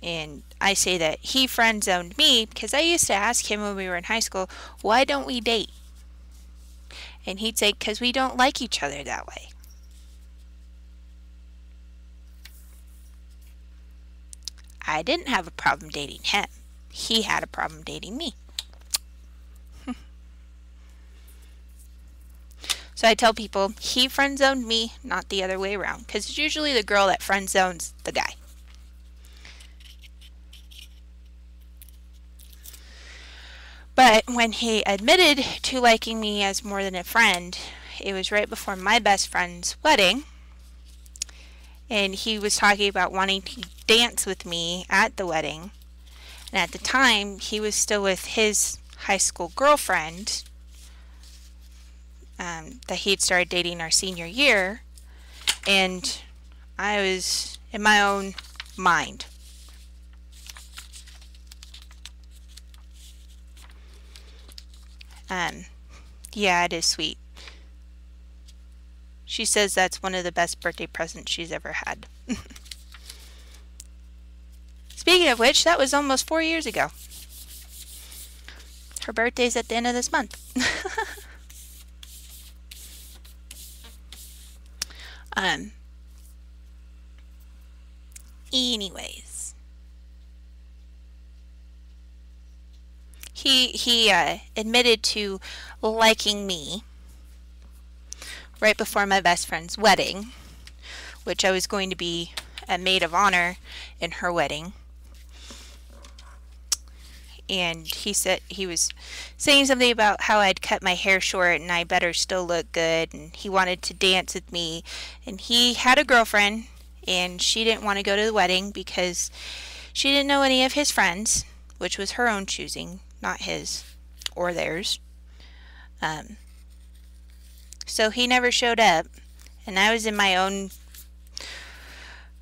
And I say that he friend zoned me because I used to ask him when we were in high school, why don't we date? And he'd say, because we don't like each other that way. I didn't have a problem dating him. He had a problem dating me. So I tell people, he friend zoned me, not the other way around. Because it's usually the girl that friend zones the guy. But when he admitted to liking me as more than a friend, it was right before my best friend's wedding. And he was talking about wanting to dance with me at the wedding. And at the time, he was still with his high school girlfriend that he'd started dating our senior year. And I was in my own mind. Yeah, it is sweet. She says that's one of the best birthday presents she's ever had. Speaking of which, that was almost 4 years ago. Her birthday's at the end of this month. Anyways. He admitted to liking me right before my best friend's wedding, which I was going to be a maid of honor in her wedding. And he said he was saying something about how I'd cut my hair short and I better still look good, and he wanted to dance with me. And he had a girlfriend, and she didn't want to go to the wedding because she didn't know any of his friends, which was her own choosing, not his or theirs. So he never showed up, and I was in my own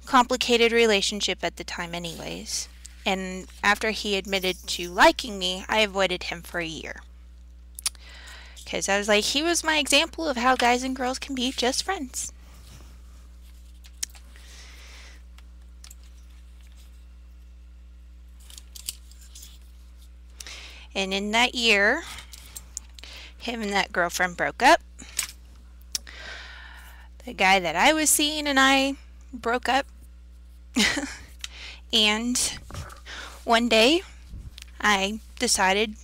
complicated relationship at the time anyways. And after he admitted to liking me, I avoided him for a year. Because I was like, he was my example of how guys and girls can be just friends. And in that year, him and that girlfriend broke up. The guy that I was seeing and I broke up. And one day, I decided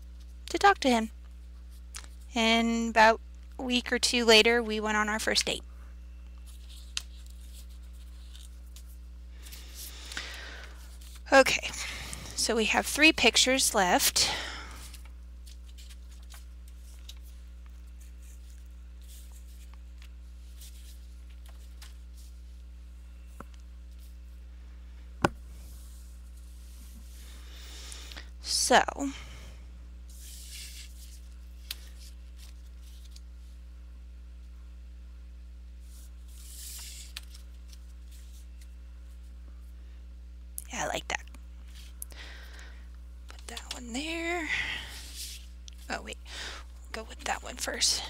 to talk to him. And about a week or two later, we went on our first date. Okay, so we have 3 pictures left. So, yeah, I like that. Put that one there. Oh wait, go with that one first.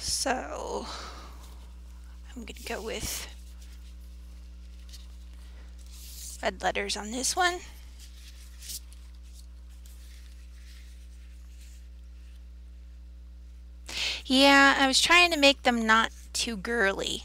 So, I'm going to go with red letters on this one. Yeah, I was trying to make them not too girly.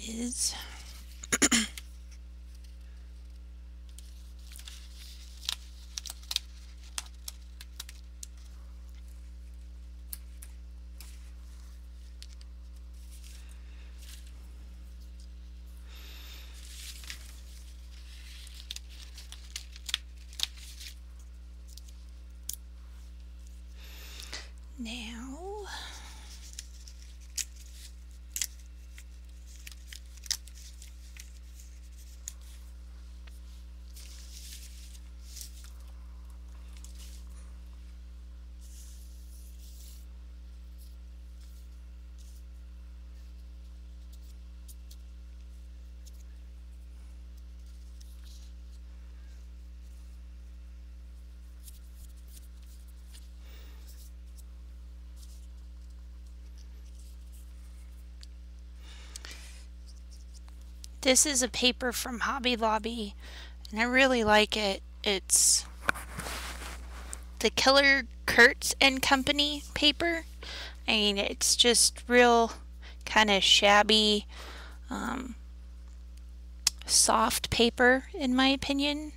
Is now this is a paper from Hobby Lobby, and I really like it. It's the Killer Kurtz and Company paper. I mean, it's just real kind of shabby, soft paper, in my opinion.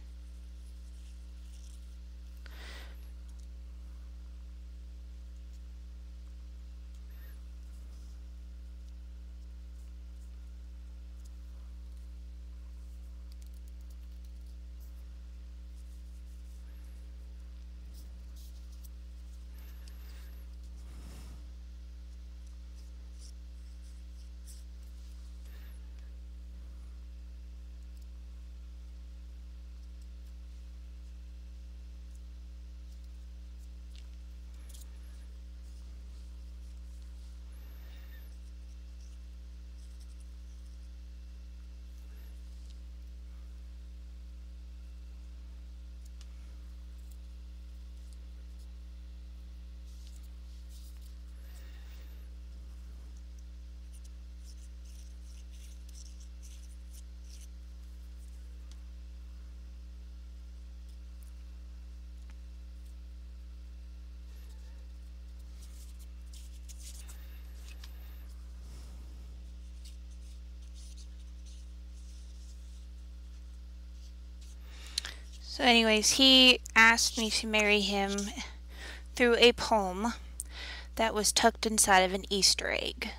So anyways, he asked me to marry him through a poem. that was tucked inside of an Easter egg.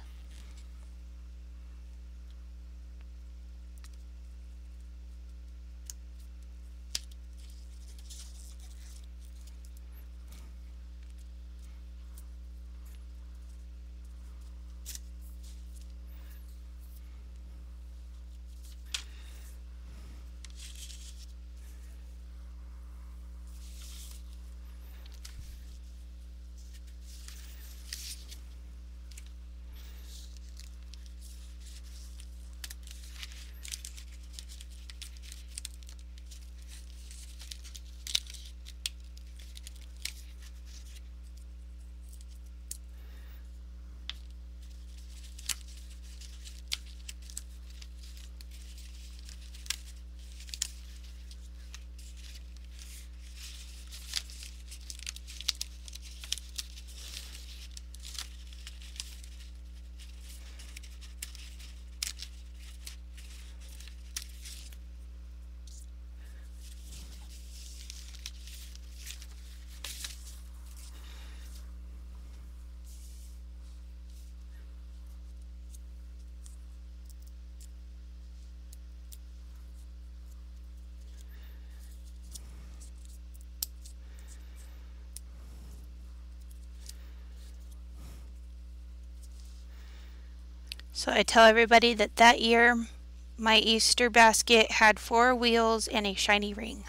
So I tell everybody that that year my Easter basket had 4 wheels and a shiny ring.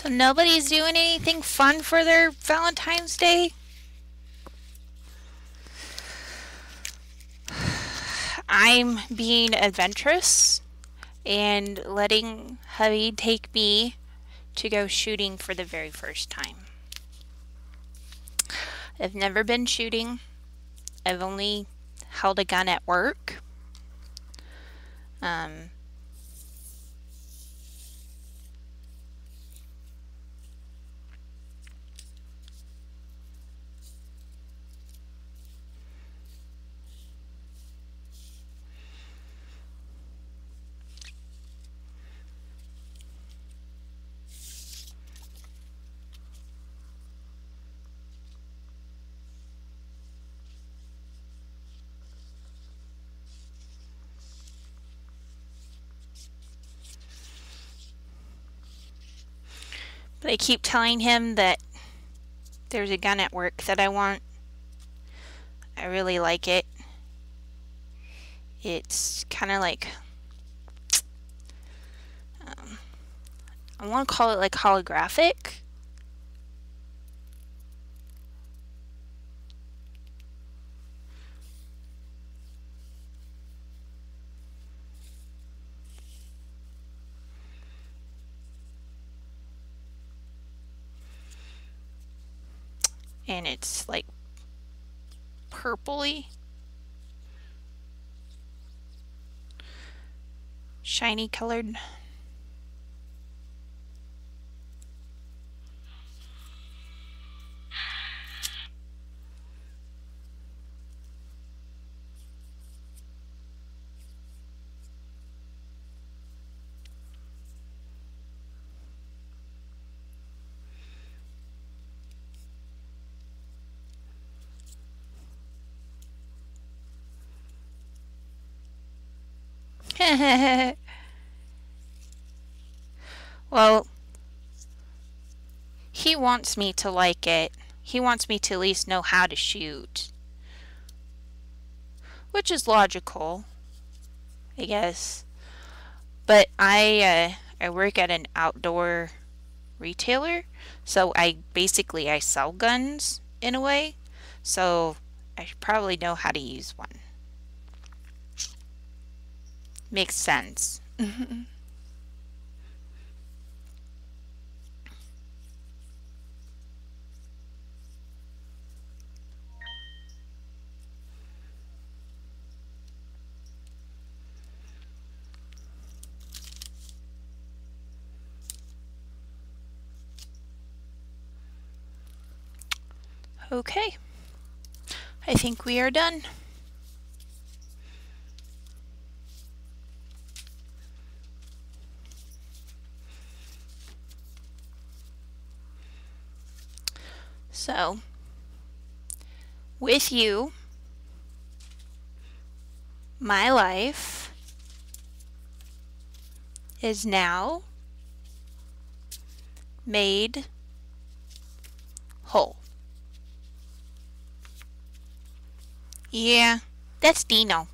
So nobody's doing anything fun for their Valentine's Day? I'm being adventurous and letting Hubby take me to go shooting for the very first time. I've never been shooting. I've only held a gun at work. Um, but I keep telling him that there's a gun at work that I want. I really like it. It's kind of like, I want to call it like holographic. and it's like purpley, shiny colored. Well, he wants me to like it. He wants me to at least know how to shoot, which is logical, I guess. But I work at an outdoor retailer, so I sell guns in a way. So I should probably know how to use one. Makes sense. Okay, I think we are done. So, with you, my life is now made whole. Yeah, that's Dino.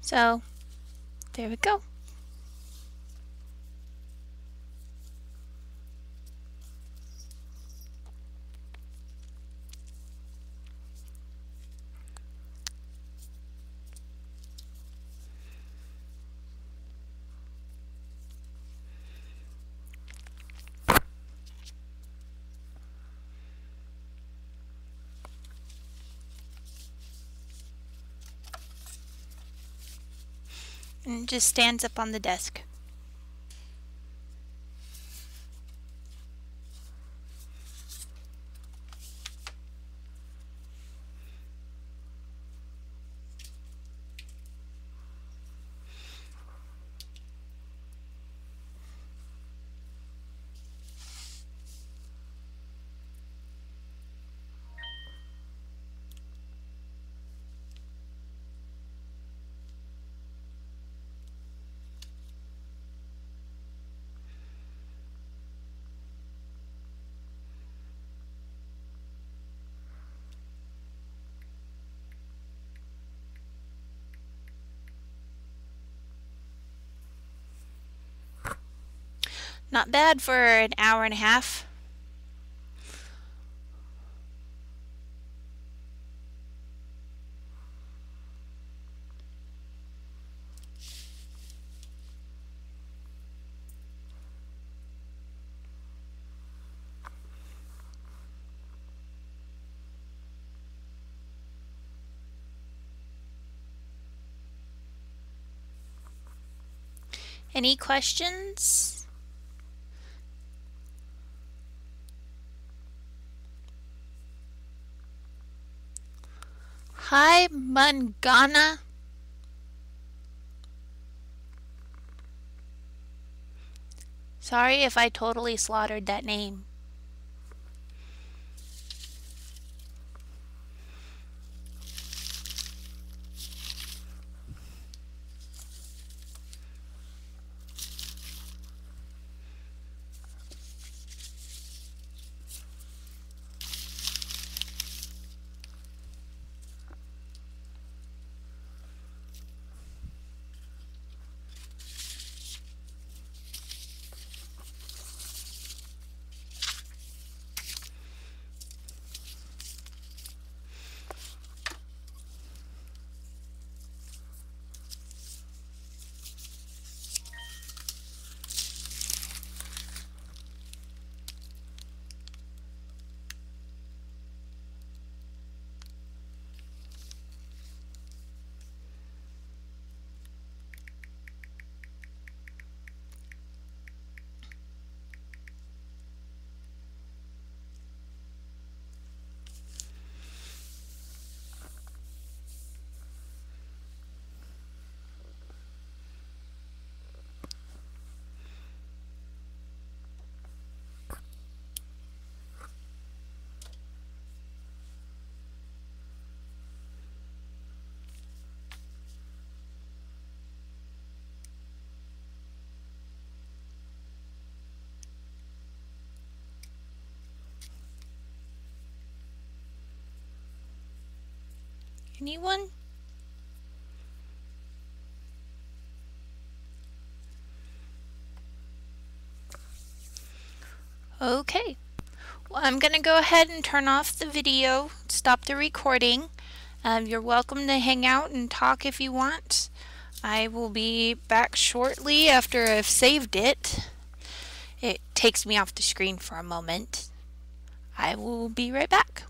So, there we go. And it just stands up on the desk. Not bad for an hour and a half. Any questions? Hi, Mangana. Sorry if I totally slaughtered that name. Anyone? Okay. Well, I'm going to go ahead and turn off the video, stop the recording. You're welcome to hang out and talk if you want. I will be back shortly after I've saved it. It takes me off the screen for a moment. I will be right back.